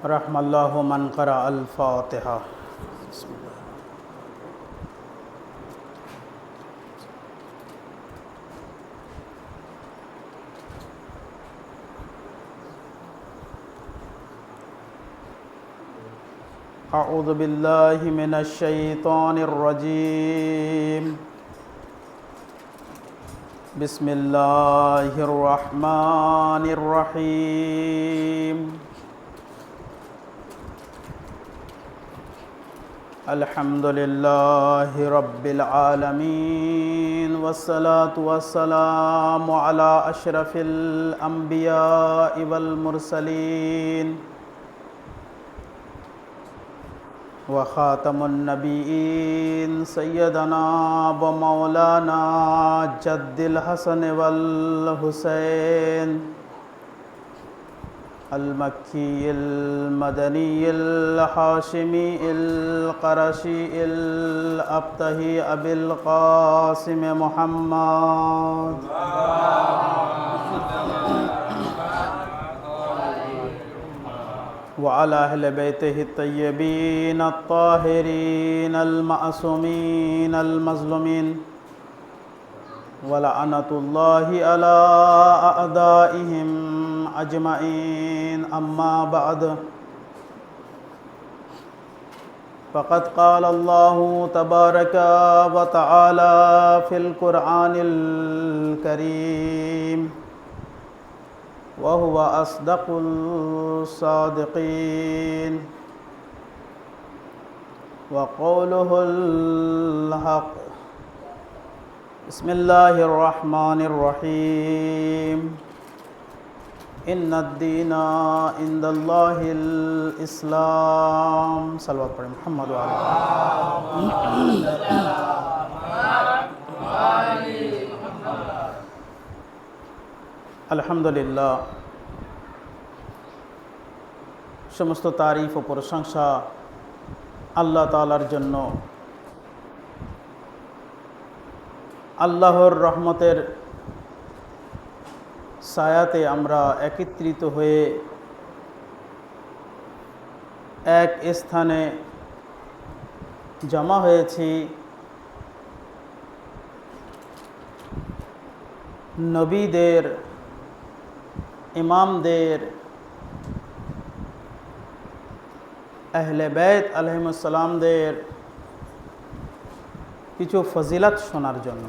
रहमल्लाहु मन क़रा अल फ़ातिहा। अऊज़ु बिल्लाहि मिनश शैतानिर रजीम। बिस्मिल्लाहिर रहमानिर रहीम। अल्हम्दुलिल्लाहि रब्बिल आलमीन वस्सलातु वस्सलामु अला अशरफिल अंबियाइ वल मुरसलीन व ख़ातमुन नबिय्यीन सय्यदना व मौलाना जद्दिल हसन वल हुसैन अल मक्की अल मदनी अल हाशिमी अल क़रशी अल अब्तही अबिल क़ासिम मुहम्मद व अला अहले बैतिही तय्यबीन अत्ताहिरीन अल मासूमीन अल मज़लूमीन व लअनतुल्लाहि अला अअदाइहिम अजमईन। अम्मा बअद फ़क़द क़ाल अल्लाहु तबारक व तआला फ़िल क़ुरआनिल करीम व हुवा अस्दक़ुल सादिक़ीन व क़ौलुहुल हक़। बिस्मिल्लाहिर रहमानिर रहीम। इन्नद्दीना इंदल्लाहिल इस्लाम। सल्लल्लाहु अलैहि मुहम्मद व আলহামদুলিল্লাহ, সমস্ত তারিফ ও প্রশংসা আল্লাহ তাআলার জন্য। আল্লাহর রহমতের ছায়াতে আমরা একত্রিত হয়ে এক স্থানে জমা হয়েছি নবীদের, ইমামদের, আহলে বাইত আলাইহিমুস সালামদের কিছু ফজিলত শোনার জন্য।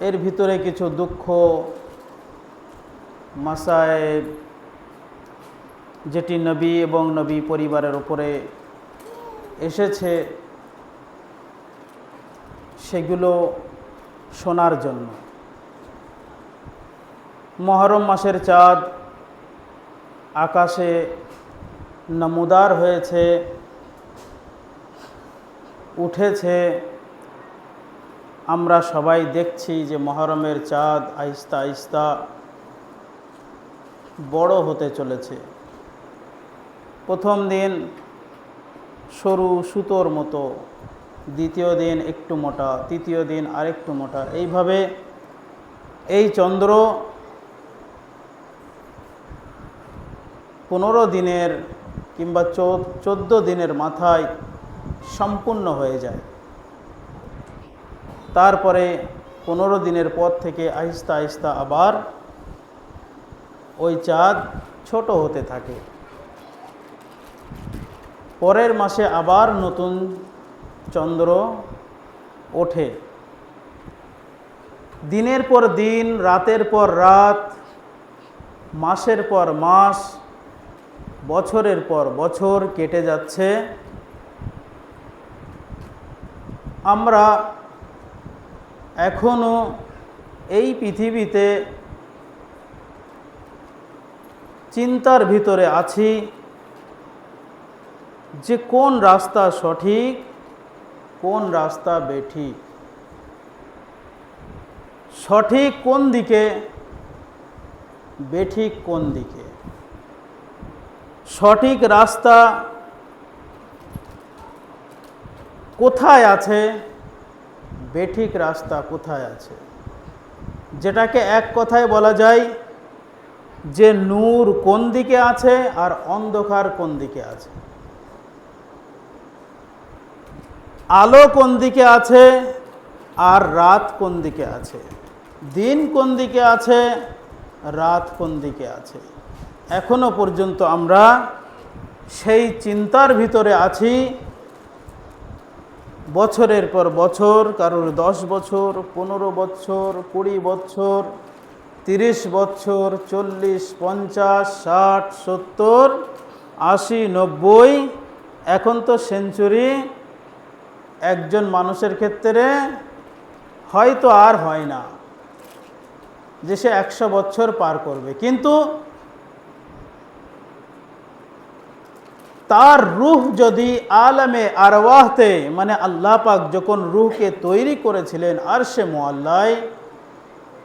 এর ভিতরে কিছু দুঃখ, মাসায়েব যেটি নবী এবং নবী পরিবারের উপরে এসেছে সেগুলো শোনার জন্য। মুহররম মাসের চাঁদ আকাশে নমুদার হয়েছে, উঠেছে। আমরা সবাই দেখছি যে মুহররমের চাঁদ আস্তে আস্তে বড় হতে চলেছে। প্রথম দিন সরু সুতোর মতো, দ্বিতীয় দিন একটু মোটা, তৃতীয় দিন আরেকটু মোটা। এইভাবে এই চন্দ্র 15 দিনের কিংবা 14 দিনের মাথায় সম্পূর্ণ হয়ে যায়। তারপরে 15 দিনের পর থেকে আস্তে আস্তে আবার ওই চাঁদ ছোট হতে থাকে। পরের মাসে আবার নতুন চন্দ্র ওঠে। দিনের পর দিন, রাতের পর রাত, মাসের পর মাস, বছরের পর বছর কেটে যাচ্ছে। আমরা এখনো এই পৃথিবীতে চিন্তার ভিতরে আছি যে কোন রাস্তা সঠিক, কোন রাস্তা বেঠিক, সঠিক কোন দিকে, বেঠিক কোন দিকে। সঠিক রাস্তা কোথায় আছে, বেঠিক রাস্তা কোথায় আছে, যেটাকে এক কথায় বলা যায় যে নূর কোন দিকে আছে আর অন্ধকার কোন দিকে আছে, আলো কোন দিকে আছে আর রাত কোন দিকে আছে, দিন কোন দিকে আছে, রাত কোন দিকে আছে। এখনো পর্যন্ত আমরা সেই চিন্তার ভিতরে আছি। বছরের পর বছর, কারোর 10 বছর, 15 বছর, 20 বছর, 30 বছর, 40, 50, 60, 70, 80, 90, এখন তো সেঞ্চুরি একজন মানুষের ক্ষেত্রে হয়তো আর হয় না যে সে 100 বছর পার করবে, কিন্তু তার রূহ যদি আলমে আরওয়াহতে, মানে আল্লাহ পাক যখন রূহকে তৈরি করেছিলেন আরশে মুআল্লায়,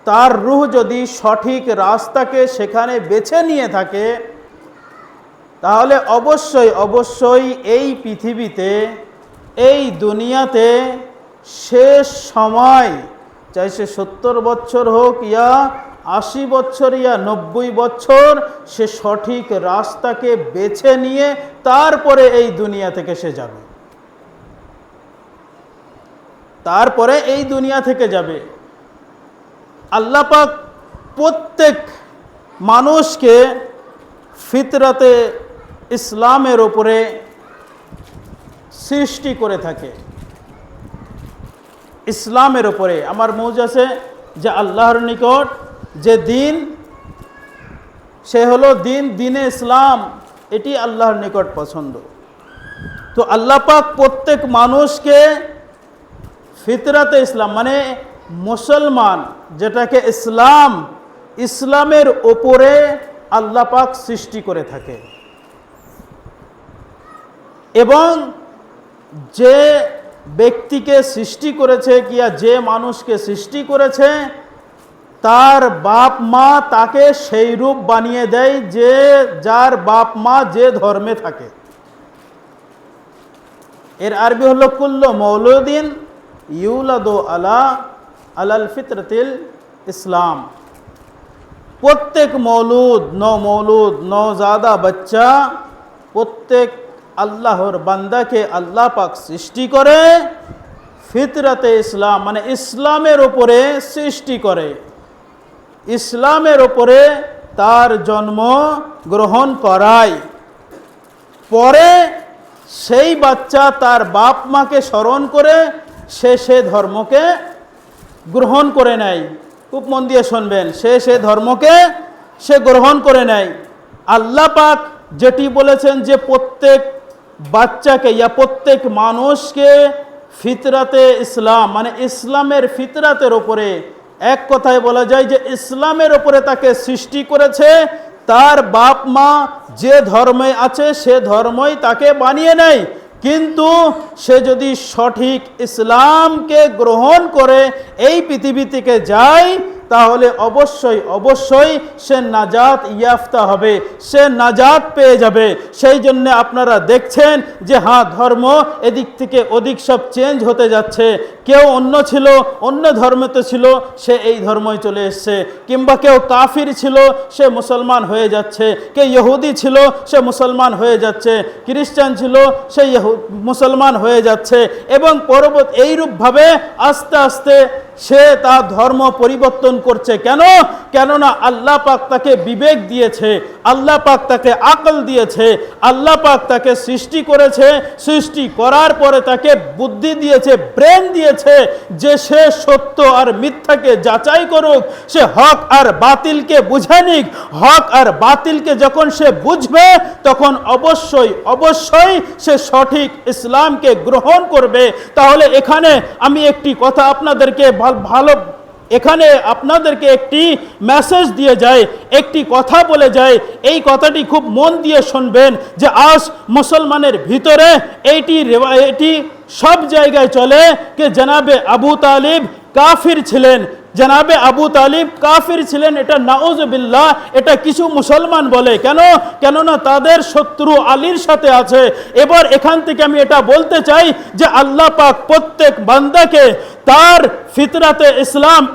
তার রূহ যদি সঠিক রাস্তাকে সেখানে বেছে নিয়ে থাকে, তাহলে অবশ্যই অবশ্যই এই পৃথিবীতে, এই দুনিয়াতে শেষ সময়, চাই সে 70 বছর হোক ইয়া 80 বছর ইয়া 90 বছর, সে সঠিক রাস্তাকে বেছে নিয়ে তারপরে এই দুনিয়া থেকে সে যাবে, তারপরে এই দুনিয়া থেকে যাবে। আল্লাহ পাক প্রত্যেক মানুষকে ফিতরাতে ইসলামের ওপরে সৃষ্টি করে থাকে, ইসলামের ওপরে। আমার মৌজ আছে যে আল্লাহর নিকট যে দিন, সে হলো দিন, দিনে ইসলাম, এটি আল্লাহর নিকট পছন্দ। তো আল্লাহ পাক প্রত্যেক মানুষকে ফিতরাতে ইসলাম, মানে মুসলমান যেটাকে ইসলাম, ইসলামের ওপরে আল্লাহ পাক সৃষ্টি করে থাকে। এবং যে ব্যক্তিকে সৃষ্টি করেছে কিয়া যে মানুষকে সৃষ্টি করেছে, তার বাপ মা তাকে সেই রূপ বানিয়ে দেয় যে যার বাপ মা যে ধর্মে থাকে। এর আরবি হলো কুল্লু মৌলুদিন ইউলাদু আলাল ফিতরাতিল ইসলাম। প্রত্যেক মৌলুদ, নওজাদা বাচ্চা, প্রত্যেক আল্লাহর বান্দাকে আল্লাহ পাক সৃষ্টি করে ফিতরাতে ইসলাম, মানে ইসলামের ওপরে সৃষ্টি করে, ইসলামের ওপরে তার জন্ম গ্রহণ করায়। পরে সেই বাচ্চা তার বাপ মাকে স্মরণ করে সে ধর্মকে গ্রহণ করে নেয়। খুব মন দিয়ে শুনবেন, সে ধর্মকে সে গ্রহণ করে নেয়। আল্লাহ পাক যেটি বলেছেন যে প্রত্যেক বাচ্চাকে ইয়া প্রত্যেক মানুষকে ফিতরাতে ইসলাম, মানে ইসলামের ফিতরাতের ওপরে, এক কথায় বলা যায় যে ইসলামের ওপরে তাকে সৃষ্টি করেছে। তার বাপ মা যে ধর্মে আছে সে ধর্মই তাকে বানিয়ে নেয়, কিন্তু সে যদি সঠিক ইসলামকে গ্রহণ করে এই পৃথিবী থেকে যায়, তাহলে অবশ্যই অবশ্যই সে নাজাত ইয়াফতা হবে, সে নাজাত পেয়ে যাবে। সেই জন্য আপনারা দেখছেন যে হ্যাঁ, ধর্ম এদিক থেকে ওদিক সব চেঞ্জ হতে যাচ্ছে। কেউ অন্য ছিল, অন্য ধর্মেতে ছিল, সে এই ধর্মই চলে এসছে, কিংবা কেউ কাফির ছিল, সে মুসলমান হয়ে যাচ্ছে, কেউ ইহুদি ছিল, সে মুসলমান হয়ে যাচ্ছে, খ্রিস্টান ছিল, সে মুসলমান হয়ে যাচ্ছে। এবং পরবর্তী এইরূপভাবে আস্তে আস্তে সে তার ধর্ম পরিবর্তন করছে। কেননা আল্লাহ পাক তাকে বিবেক দিয়েছে, আল্লাহ পাক তাকে আকল দিয়েছে, আল্লাহ পাক তাকে সৃষ্টি করেছে, সৃষ্টি করার পরে তাকে বুদ্ধি দিয়েছে, ব্রেন দিয়েছে, যে সে সত্য আর মিথ্যাকে যাচাই করুক, সে হক আর বাতিলকে বুঝে নিক। হক আর বাতিলকে যখন সে বুঝবে, তখন অবশ্যই অবশ্যই সে সঠিক ইসলামকে গ্রহণ করবে। তাহলে এখানে আমি একটি কথা আপনাদেরকে এখানে আপনাদেরকে একটি মেসেজ দিয়ে যায়, একটি কথা বলে যায়। এই কথাটি খুব মন দিয়ে শুনবেন যে আজ মুসলমানের ভিতরে এটি সব জায়গায় চলে যে জনাবে আবু তালিব কাফির ছিলেন, জনাবে আবু তালিব কাফির ছিলেন, এটা নাউজুবিল্লাহ, এটা কিছু মুসলমান বলে। কেননা তাদের শত্রু আলীর সাথে আছে। এবার এখান থেকে আমি এটা বলতে চাই যে আল্লাহ পাক প্রত্যেক বান্দাকে তার ফিতরাতে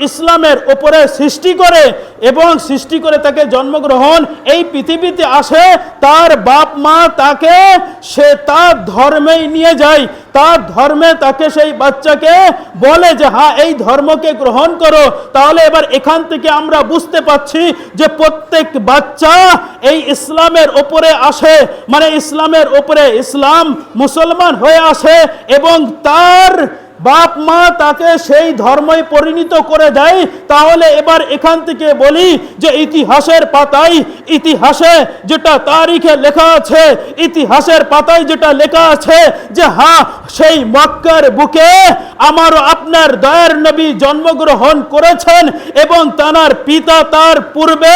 ইসলামের উপরে সৃষ্টি করে, এবং সৃষ্টি করে তাকে জন্মগ্রহণ এই পৃথিবীতে আসে। তার বাপ মা তাকে সে তার ধর্মেই নিয়ে যায়, তার ধর্মে তাকে সেই বাচ্চাকে বলে যে হ্যাঁ এই ধর্মকে গ্রহণ করো। তাহলে এবার এখান থেকে আমরা বুঝতে পাচ্ছি যে প্রত্যেক বাচ্চা এই ইসলামের উপরে আসে, মানে ইসলামের উপরে মুসলমান হয়ে আসে, এবং তার বাপ মা তাকে সেই ধর্মই পরিণত করে দেয়। তাহলে এবার এখান থেকে বলি যে ইতিহাসে যেটা তারিখে লেখা আছে, ইতিহাসের পাতায় যেটা লেখা আছে যে হ্যাঁ সেই মক্কার বুকে আমারও আপনার দয়ার নবী জন্মগ্রহণ করেছেন, এবং তার পিতা তার পূর্বে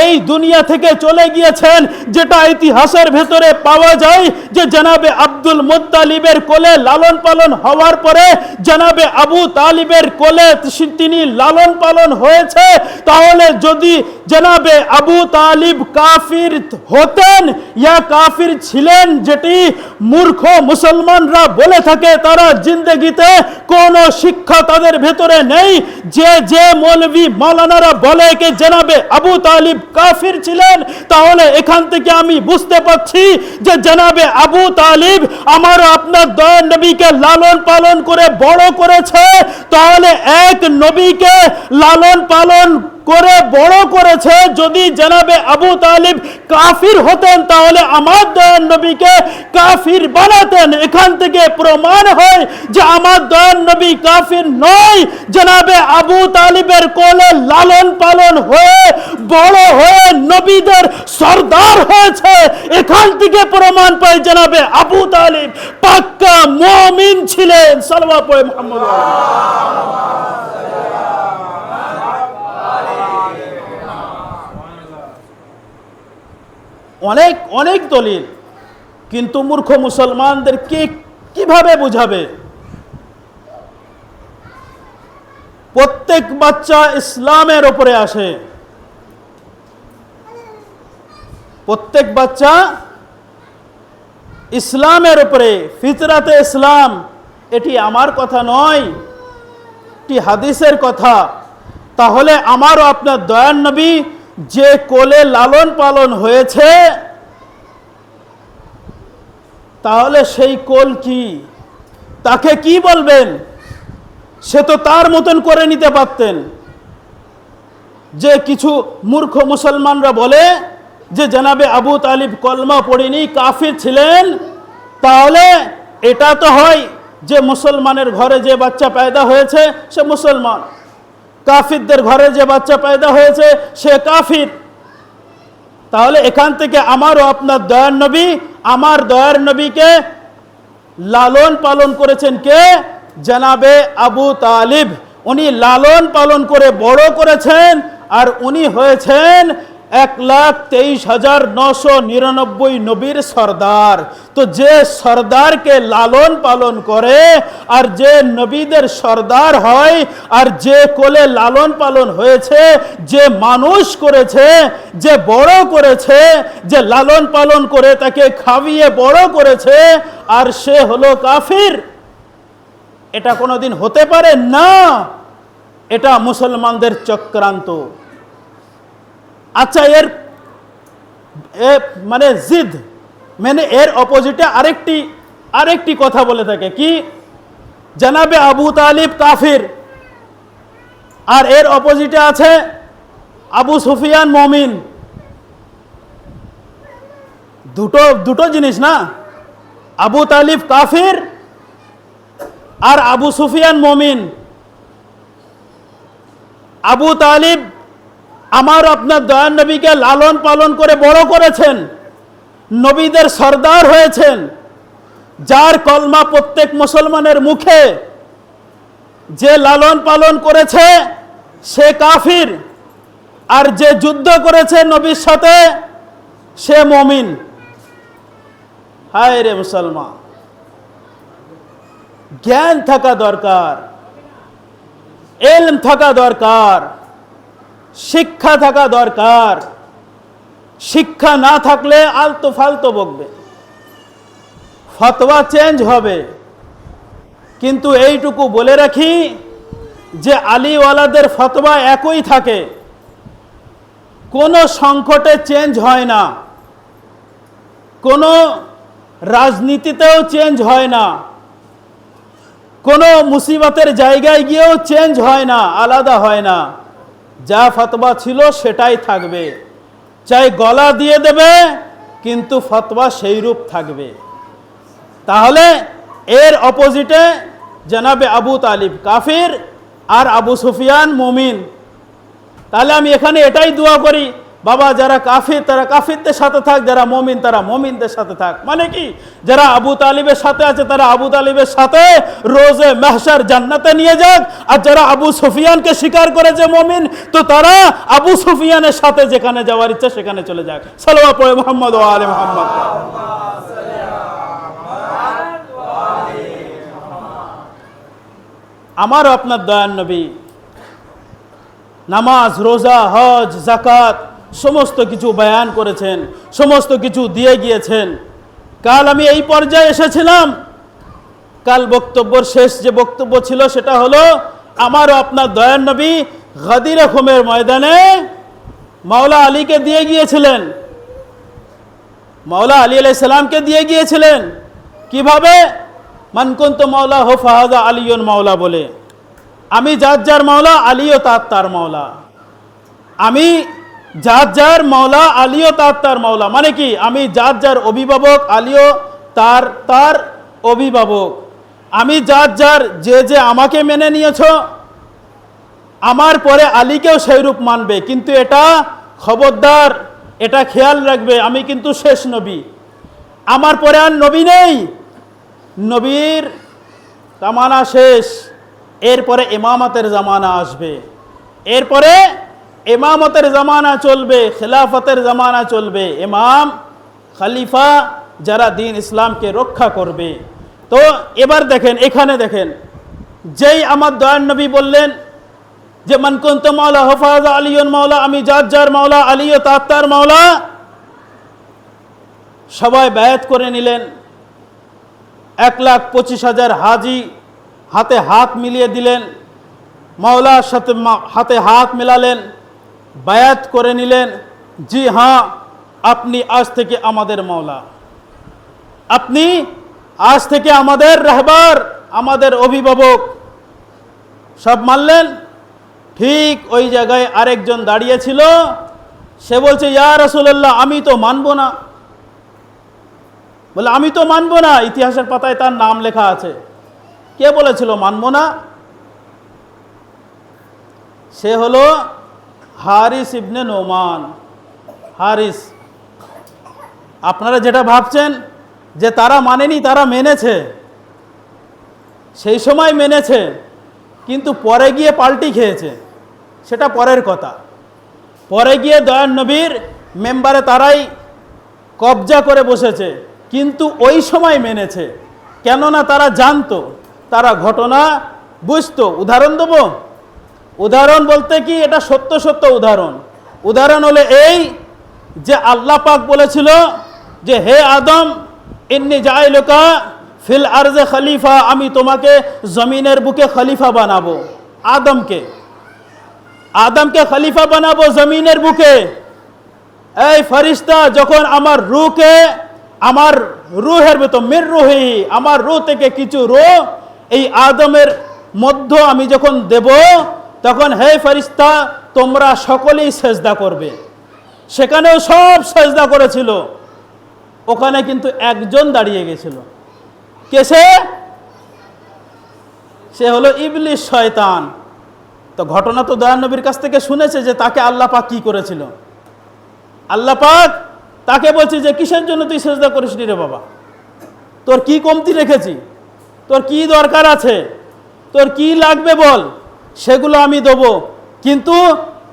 এই দুনিয়া থেকে চলে গিয়েছেন। যেটা ইতিহাসের ভেতরে পাওয়া যায় যে জনাবে আব্দুল মুত্তালিবের কোলে লালন পালন হওয়ার পরে জনাবে আবু তালিবের কোলে তিনি লালন পালন হয়েছে। তাহলে যদি জনাবে আবু তালিব কাফির হতেন ইয়া কাফির ছিলেন, যেটি মূর্খ মুসলমানরা বলে থাকে, তারা জিন্দেগিতে কোনো শিক্ষা তাদের ভেতরে নেই। যে মৌলভী মাওলানারা বলে যে জনাবে আবু তালিব কাফির ছিলেন, তাহলে এখান থেকে আমি বুঝতে পারছি যে জনাবে আবু তালিব আমার আপনার দয়ার নবীকে লালন পালন করে বড় করেছে। তাহলে এক নবীকে লালন পালন করে বড় করেছে। যদি জনাবে আবু তালিব কাফির হতেন তাহলে আমার দয়ার নবীকে কাফির বানাতেন। এখান থেকে প্রমাণ হয় যে আমার দয়ার নবী কাফির নয়, জনাবে আবু তালিবের কোলে লালন পালন হয়ে বড় হয়ে নবীদের সরদার হয়েছে। এখান থেকে প্রমাণ পায় জনাবে আবু তালিব পাক্কা মুমিন ছিলেন। সাল্লাল্লাহু আলাইহি মুহাম্মদ। অনেক দলিল, কিন্তু মূর্খ মুসলমানদেরকে কিভাবে বুঝাবে? প্রত্যেক বাচ্চা ইসলামের উপরে আসে, প্রত্যেক বাচ্চা ইসলামের উপরে, ফিতরাতে ইসলাম। এটি আমার কথা নয়, এটি হাদিসের কথা। তাহলে আমারও আপনার দয়ার নবী যে কোলে লালন পালন হয়েছে, তাহলে সেই কোল কি, তাকে কি বলবেন? সে তো তার মতন করে নিতে পারতেন। যে কিছু মূর্খ মুসলমানরা বলে যে জনাবে আবু তালিব কলমা পড়েনি, কাফির ছিলেন, তাহলে এটা তো হয় যে মুসলমানের ঘরে যে বাচ্চা পয়দা হয়েছে সে মুসলমান, কাফিরদের ঘরে যে বাচ্চা পয়দা হয়েছে সে কাফির। তাহলে এখান থেকে আমারও আপনার দয়ার নবী, আমার দয়ার নবীকে লালন পালন করেছেন কে? জনাবে আবু তালিব। উনি লালন পালন করে বড় করেছেন, আর উনি হয়েছেন 1,23,999 নবীর সর্দার। তো যে সর্দারকে লালন পালন করে, আর যে নবীদের সর্দার হয়, আর যে কোলে লালন পালন হয়েছে, যে মানুষ করেছে, যে বড় করেছে, যে লালন পালন করে তাকে খাইয়ে বড় করেছে, আর সে হলো কাফির, এটা কোনোদিন হতে পারে না। এটা মুসলমানদের চক্রান্ত। আচ্ছা, মানে জিদ, মানে এর অপোজিটে আরেকটি কথা বলে থাকে কি, জনাবে আবু তালিব কাফির, আর এর অপোজিটে আছে আবু সুফিয়ান মুমিন। দুটো জিনিস না, আবু তালিব কাফির আর আবু সুফিয়ান মুমিন। আবু তালিব আমার আপনার দয়ার নবীকে লালন পালন করে বড় করেছেন, নবীদের সর্দার হয়েছেন, যার কলমা প্রত্যেক মুসলমানের মুখে, যে লালন পালন করেছে সে কাফির, আর যে যুদ্ধ করেছে নবীর সাথে সে মুমিন। হায় রে মুসলমান, জ্ঞান থাকা দরকার। ইলম থাকা দরকার, শিক্ষা থাকা দরকার। শিক্ষা না থাকলে আলতো ফালতো বকবে, ফতোয়া চেঞ্জ হবে। কিন্তু এইটুকু বলে রাখি যে আলীওয়ালাদের ফতোয়া একই থাকে, কোনো সংকটে চেঞ্জ হয় না, কোনো রাজনীতিতেও চেঞ্জ হয় না, কোনো মুসিবতের জায়গায় গিয়েও চেঞ্জ হয় না, আলাদা হয় না। যা ফতোয়া ছিল সেটাই থাকবে, চাই গলা দিয়ে দেবে কিন্তু ফতোয়া সেই রূপ থাকবে। তাহলে এর অপোজিটে জনাবে আবু তালিব কাফির আর আবু সুফিয়ান মুমিন। তাহলে আমি এখানে এটাই দোয়া করি, বাবা যারা কাফির তারা কাফিরদের সাথে থাক, যারা মুমিন তারা মুমিনদের সাথে থাক। মানে কি, যারা আবু তালিবের সাথে আছে তারা আবু তালিবের সাথে রোজে মাহশার জান্নাতে নিয়ে যাক, আর যারা আবু সুফিয়ানকে স্বীকার করেছে মুমিন, তো তারা আবু সুফিয়ানের সাথে যেখানে যাওয়ার ইচ্ছা সেখানে চলে যাক। সাল্লাল্লাহু পড়ে মুহাম্মদ ওয়া আলে মুহাম্মদ। আমার আপনার দয়ার নবী নামাজ, রোজা, হজ, যাকাত সমস্ত কিছু বয়ান করেছেন, সমস্ত কিছু দিয়ে গিয়েছেন। কাল আমি এই পর্যায়ে এসেছিলাম, কাল বক্তব্যের শেষ যে বক্তব্য ছিল সেটা হলো আমারও আপনার দয়ার নবী গাদির খুমের ময়দানে মাওলা আলীকে দিয়ে গিয়েছিলেন, মাওলা আলী আলাইহিস সালামকে দিয়ে গিয়েছিলেন। কিভাবে? মান কুনতু মাওলা হু ফাহাদা আলিয়ুন মাওলা বলে, আমি যার যার মাওলা, আলীও তার মাওলা। আমি যার যার মাওলা, আলীও তার মাওলা। মানে কি, আমি যার যার অভিভাবক, আলীও তার অভিভাবক। আমি যার যার যে আমাকে মেনে নিয়েছ, আমার পরে আলীকেও সেইরূপ মানবে। কিন্তু এটা খবরদার, এটা খেয়াল রাখবে, আমি কিন্তু শেষ নবী, আমার পরে আর নবী নেই, নবীর জামানা শেষ। এরপরে ইমামতের জামানা আসবে, এরপরে ইমামতের জামানা চলবে, খেলাফতের জামানা চলবে, ইমাম খলিফা যারা দিন ইসলামকে রক্ষা করবে। তো এবার দেখেন, এখানে দেখেন, যেই আমার দয়ার নবী বললেন যে মান কুনতু মাওলা হুফাজা আলিয়ুন মাওলা, আমি যার যার মাওলা, আলীও তার মাওলা, সবাই বায়াত করে নিলেন। 1,25,000 হাজি হাতে হাত মিলিয়ে দিলেন, মাওলার সাথে হাতে হাত মেলালেন, বায়াত করে নিলেন, জি হ্যাঁ আপনি আজ থেকে আমাদের মাওলা, আপনি আজ থেকে আমাদের রাহবার, আমাদের অভিভাবক। সব মানলেন। ঠিক ওই জায়গায় আরেকজন দাঁড়িয়ে ছিল, সে বলছে ইয়া রাসূলুল্লাহ আমি তো মানব না। বলে আমি তো মানব না, ইতিহাসের পাতায় তার নাম লেখা আছে। কে বলেছিল মানব না? সে হলো হারিস ইবনে নোমান। হারিস, আপনারা যেটা ভাবছেন যে তারা মানেনি, তারা মেনেছে, সেই সময় মেনেছে, কিন্তু পরে গিয়ে পাল্টি খেয়েছে, সেটা পরের কথা। পরে গিয়ে দয়ার নবীর মেম্বারে তারাই কবজা করে বসেছে, কিন্তু ওই সময় মেনেছে, কেননা তারা জানতো, তারা ঘটনা বুঝতো। উদাহরণ দেব, উদাহরণ বলতে কি এটা সত্য সত্য উদাহরণ। উদাহরণ হলো এই যে আল্লাহ পাক বলেছিল যে হে আদম ইন্নী জাইলুকা ফিল আরজে খলিফা, আমি তোমাকে জমিনের বুকে খলিফা বানাবো। আদমকে খলিফা বানাবো জমিনের বুকে। এই ফেরেশতা যখন আমার রূহকে, আমার রূহের ভিতর মির রূহি, আমার রূহ থেকে কিছু রূহ এই আদমের মধ্য আমি যখন দেব, তখন হে ফেরেশতা তোমরা সকলেই সেজদা করবে। সেখানেও সব সেজদা করেছিল, ওখানে কিন্তু একজন দাঁড়িয়ে গেছিল। কে সে? সে হলো ইবলিস, শয়তান। তো ঘটনা তো দয়ার নবীর কাছ থেকে শুনেছে যে তাকে আল্লাহ পাক কি করেছিল। আল্লাহ পাক তাকে বলছে যে কিসের জন্য তুই সেজদা করিস নি রে বাবা, তোর কি কমতি রেখেছি, তোর কি দরকার আছে, তোর কি লাগবে বল, সেগুলো আমি দেবো, কিন্তু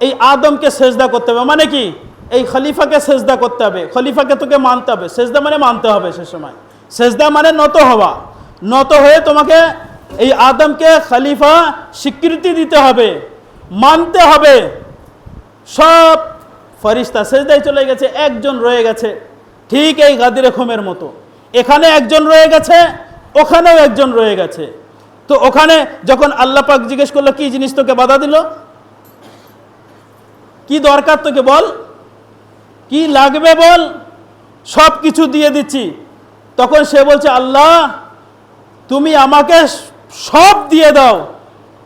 এই আদমকে সেজদা করতে হবে। মানে কি, এই খলিফাকে সেজদা করতে হবে, খলিফাকে তোকে মানতে হবে। সেজদা মানে মানতে হবে, সে সময় সেজদা মানে নত হওয়া, নত হয়ে তোমাকে এই আদমকে খলিফা স্বীকৃতি দিতে হবে, মানতে হবে। সব ফেরেশতা সিজদায় চলে গেছে, একজন রয়ে গেছে, ঠিক এই গাদিরে খুমের মতো। এখানে একজন রয়ে গেছে, ওখানেও একজন রয়ে গেছে। তো ওখানে যখন আল্লাহ পাক জিজ্ঞেস করলো কি জিনিস তোকে বাধা দিল, কি দরকার তোকে বল, কি লাগবে বল, সব কিছু দিয়ে দিচ্ছি। তখন সে বলছে আল্লাহ তুমি আমাকে সব দিয়ে দাও,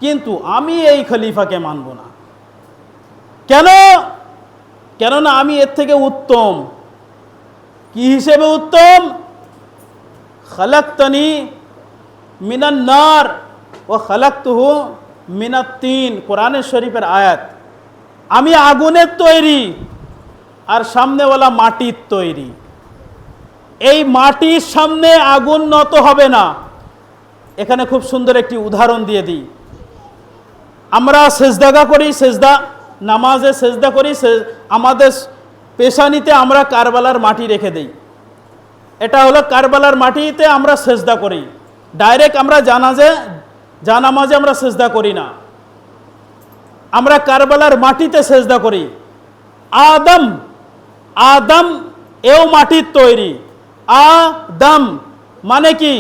কিন্তু আমি এই খলিফাকে মানব না। কেন? কেননা আমি এর থেকে উত্তম। কি হিসেবে উত্তম? খালাকতানি মিনান নার ও খালাকতুহু মিনাত তিন, কোরআনের শরীফের আয়াত। আমি আগুনের তৈরি আর সামনেওয়ালা মাটির তৈরি। এই মাটির সামনে আগুন নত হবে না। এখানে খুব সুন্দর একটি উদাহরণ দিয়ে দিই। আমরা সেজদা করি, সেজদা নামাজে সেজদা করি, আমাদের পেশানিতে আমরা কারবালার মাটি রেখে দেই। এটা হলো কারবালার মাটিতে আমরা সেজদা করি। ডাইরেক্ট আমরা জানামাজে আমরা সেজদা করি না, আমরা কারবালার মাটিতে সেজদা করি। আদম এও মাটির তৈরি। আদম মানে কি?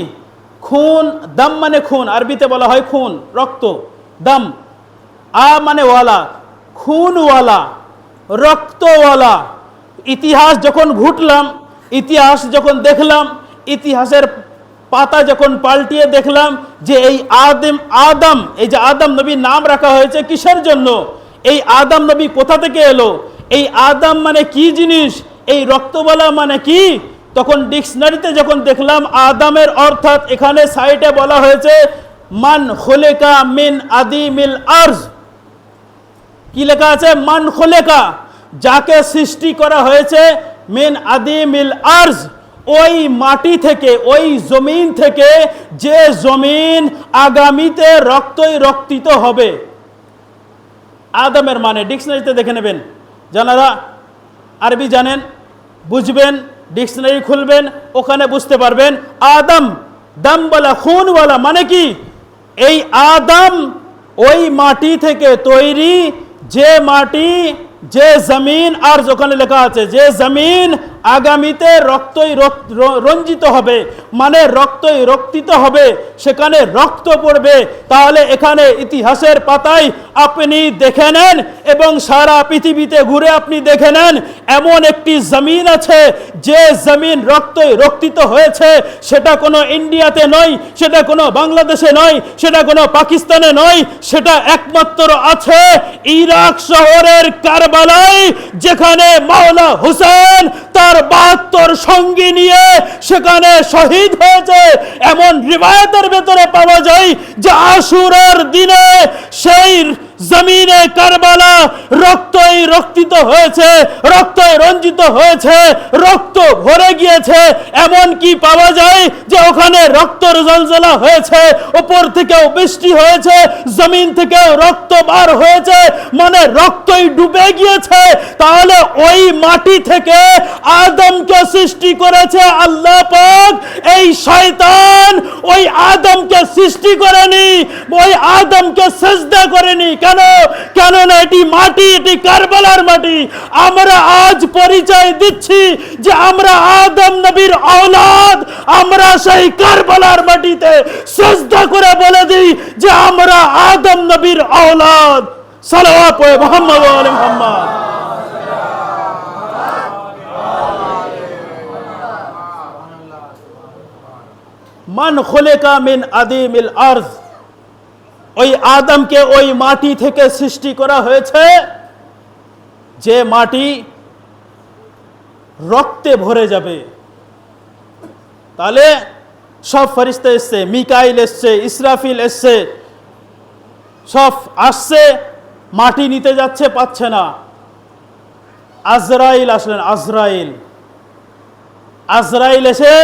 খুন, দম মানে খুন, আরবিতে বলা হয় খুন, রক্ত। দম মানে ওয়ালা, খুনওয়ালা, রক্তওয়ালা। ইতিহাস যখন ঘুটলাম, ইতিহাস যখন দেখলাম, ইতিহাসের পাতা যখন পাল্টিয়ে দেখলাম যে এই আদম, এই যে আদম নবীর নাম রাখা হয়েছে কিসের জন্য, এই আদম নবী কোথা থেকে এলো, এই আদম মানে কি জিনিস, এই রক্তওয়ালা মানে কি, তখন ডিকশনারিতে যখন দেখলাম আদমের অর্থাৎ এখানে সাইডে বলা হয়েছে মান খুলিকা মিন আদিমিল আরজ। কি লেখা আছে? মান খুলিকা, যাকে সৃষ্টি করা হয়েছে, মিন আদিমিল আরজ, ওই মাটি থেকে, ওই জমিন থেকে, যে জমিন আগামীতে রক্তই রক্তিত হবে। আদমের মানে ডিকশনারিতে দেখে নেবেন, যারা আরবি জানেন বুঝবেন, ডিকশনারি খুলবেন, ওখানে বুঝতে পারবেন। আদম দমওয়ালা, খুনওয়ালা মানে কি? এই আদম ওই মাটি থেকে তৈরি, যে মাটি, যে জমিন, আর ওখানে লেখা আছে যে জমিন আগামীতে রক্তই রঞ্জিত হবে, মানে রক্তই রক্তিত হবে, সেখানে রক্ত পড়বে। তাহলে এখানে ইতিহাসের পাতায় আপনি দেখে নেন এবং সারা পৃথিবীতে ঘুরে আপনি দেখে নেন, এমন একটি জমিন আছে যে জমিন রক্তই রক্তিত হয়েছে। সেটা কোনো ইন্ডিয়াতে নয়, সেটা কোনো বাংলাদেশে নয়, সেটা কোনো পাকিস্তানে নয়, সেটা একমাত্র আছে ইরাক শহরের কারবালায়, যেখানে মাওলা হুসেন তার 72 সঙ্গী নিয়ে সেখানে শহীদ হয়েছে। এমন রিওয়ায়াতের ভেতরে পাওয়া যায় যে আশুরার দিনে সেই জমিনে কারবালা রক্তই রক্তিত হয়েছে, রক্তই রঞ্জিত হয়েছে, রক্ত ভরে গিয়েছে। এমন কি পাওয়া যায় যে ওখানে রক্তর জলজলা হয়েছে, উপর থেকেও বৃষ্টি হয়েছে, জমিন থেকেও রক্ত বার হয়েছে, মানে রক্তই ডুবে গিয়েছে। তাহলে ওই মাটি থেকে আদমকে সৃষ্টি করেছে আল্লাহ পাক। এই শয়তান ওই আদমকে সৃষ্টি করেনি, ওই আদমকে সিজদা করেনি। কেন? কেননা এটি মাটি, এটি কারবালার মাটি। আমরা আজ পরিচয় দিচ্ছি যে আমরা আদম নবীর আওলাদ, আমরা সেই কারবালার মাটিতে সিজদা করে বলে দিই যে আমরা আদম নবীর আওলাদ। সালাওয়াত পড়ে মুহাম্মদ ওয়া আলি মুহাম্মদ। মান খুলিকা মিন আদিমিল আরজ, ওই আদমকে ওই মাটি থেকে সৃষ্টি করা হয়েছে, যে মাটি রক্তে ভরে যাবে। তাহলে সব ফেরেশতা এসছে, মিকাইল এসছে, ইসরাফিল এসছে, সব আসছে, মাটি নিতে যাচ্ছে, পাচ্ছে না। আজরাইল আসলেন, আজরাইল এসে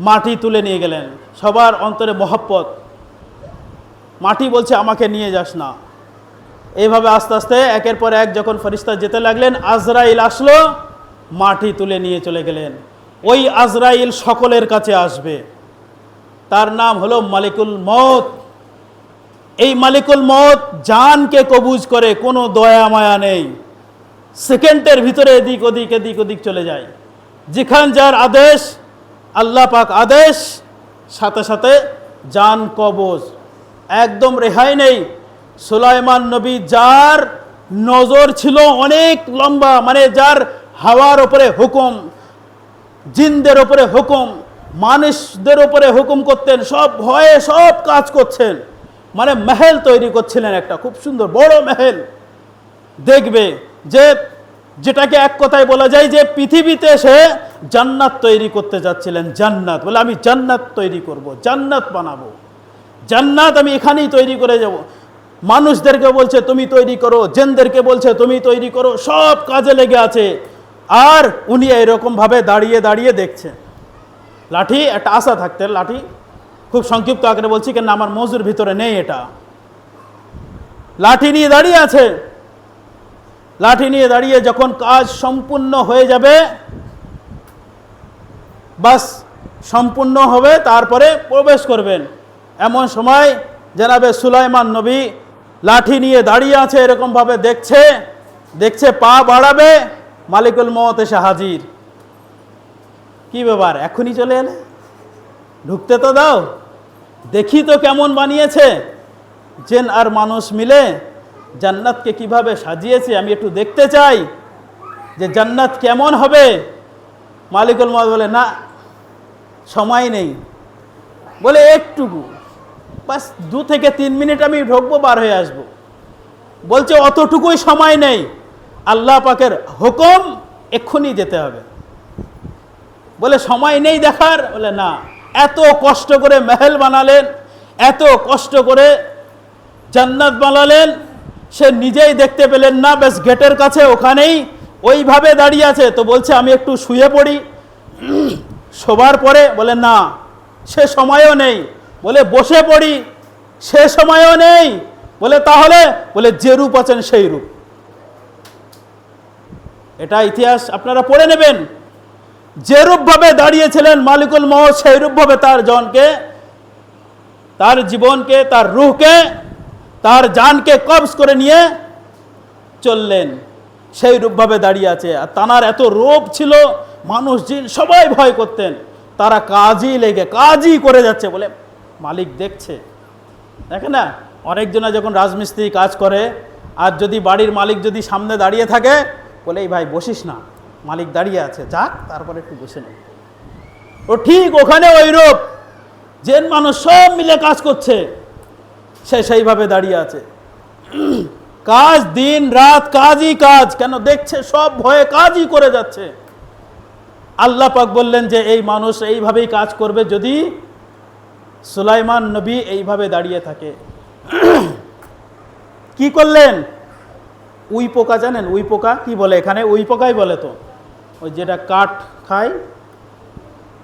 মাটি তুলে নিয়ে গেলেন। সবার অন্তরে মহব্বত, মাটি বলছে আমাকে নিয়ে যাস না। এইভাবে আস্তে আস্তে একের পর এক যখন ফেরেশতা যেতে লাগলেন, আজরাইল আসলো, মাটি তুলে নিয়ে চলে গেলেন। ওই আজরাইল সকলের কাছে আসবে। তার নাম হলো মালিকুল মউত। এই মালিকুল মউত জানকে কবুজ করে, কোনো দয়া মায়া নেই, সেকেন্ডের ভিতরে এদিক ওদিক এদিক ওদিক চলে যায়। যেখান যার আদেশ, আল্লাহ পাক আদেশ, সাথে সাথে জান কবজ, একদম রেহাই নেই। সুলাইমান নবী যার নজর ছিল অনেক লম্বা, মানে যার হাওয়ার ওপরে হুকুম, জিনদের ওপরে হুকুম, মানুষদের ওপরে হুকুম করতেন, সব ভয়ে সব কাজ করছেন, মানে মেহেল তৈরি করছিলেন, একটা খুব সুন্দর বড় মেহেল। দেখবে যে যেটাকে এক কথায় বলা যায় যে পৃথিবীতে সে জান্নাত তৈরি করতে যাচ্ছিলেন। জান্নাত বলে আমি জান্নাত তৈরি করব, জান্নাত বানাবো, জান্নাত আমি এখানেই তৈরি করে যাব। মানুষদেরকে বলছে তুমি তৈরি করো, জিনদেরকে বলছে তুমি তৈরি করো, সব কাজে লেগে আছে। আর উনি এরকমভাবে দাঁড়িয়ে দাঁড়িয়ে দেখছে। লাঠি, একটা আশা থাকতেন, লাঠি খুব সংক্ষিপ্ত আকারে বলছি কেন আমার মজুর ভিতরে নেই, এটা লাঠি নিয়ে দাঁড়িয়ে আছে। লাঠি নিয়ে দাঁড়িয়ে যখন কাজ সম্পূর্ণ হয়ে যাবে, বাস সম্পূর্ণ হবে, তারপরে প্রবেশ করবেন, এমন সময় জনাবে সুলাইমান নবী লাঠি নিয়ে দাঁড়িয়ে আছে, এরকমভাবে দেখছে, দেখছে পা বাড়াবে, মালিকুল মউত এসে হাজির। কি ব্যাপার, এখনই চলে এলে, ঢুকতে তো দাও, দেখি তো কেমন বানিয়েছে। জিন আর মানুষ মিলে জান্নাতকে কিভাবে সাজিয়েছে, আমি একটু দেখতে চাই যে জান্নাত কেমন হবে। মালিকুল মউত বলে না, সময় নেই, বলে একটুকু, বাস 2 থেকে 3 মিনিট আমি ঢুকবো, বার হয়ে আসবো। বলছে অতটুকুই সময় নেই, আল্লাহ পাকের হুকুম, এক্ষুনি যেতে হবে। বলে সময় নেই দেখার, বলে না, এত কষ্ট করে মেহেল বানালেন, এত কষ্ট করে জান্নাত বানালেন, সে নিজেই দেখতে পেলেন না, বেশ গেটের কাছে ওখানেই ওইভাবে দাঁড়িয়ে আছে। তো বলছে আমি একটু শুয়ে পড়ি। শোবার পরে বলে না, সে সময়ও নেই। বলে বসে পড়ি, সে সময়ও নেই। বলে তাহলে, বলে যে রূপ আছেন সেই রূপ। এটা ইতিহাস আপনারা পড়ে নেবেন। যে রূপভাবে দাঁড়িয়েছিলেন মালিকুল মউত, সেই রূপভাবে তার জনকে, তার জীবনকে, তার রূহকে, তার জানকে কবজ করে নিয়ে চললেন, সেই রূপভাবে দাঁড়িয়ে আছে। আর তানার এত রূপ ছিল, মানুষ জিন সবাই ভয় করতেন। তারা কাজই করে যাচ্ছে, বলে মালিক দেখছে। দেখে না, অনেকজনা যখন রাজমিস্ত্রি কাজ করে, আর যদি বাড়ির মালিক যদি সামনে দাঁড়িয়ে থাকে, বলে এই ভাই বসিস না, মালিক দাঁড়িয়ে আছে, যাক তারপরে একটু বসে নেই। ও ঠিক ওখানে ওই রূপ, জিন মানুষ সব মিলে কাজ করছে, সে সেইভাবে দাঁড়িয়ে আছে। কাজ, দিন রাত কাজই কাজ, কেন দেখছে সব ভয়ে কাজই করে যাচ্ছে। আল্লাহ পাক বললেন যে এই মানুষ এইভাবেই কাজ করবে যদি সুলাইমান নবী এইভাবে দাঁড়িয়ে থাকে। কি করলেন? উই পোকা জানেন? উই পোকা কি বলে এখানে? উই পোকাই বলে তো, ওই যেটা কাঠ খায়,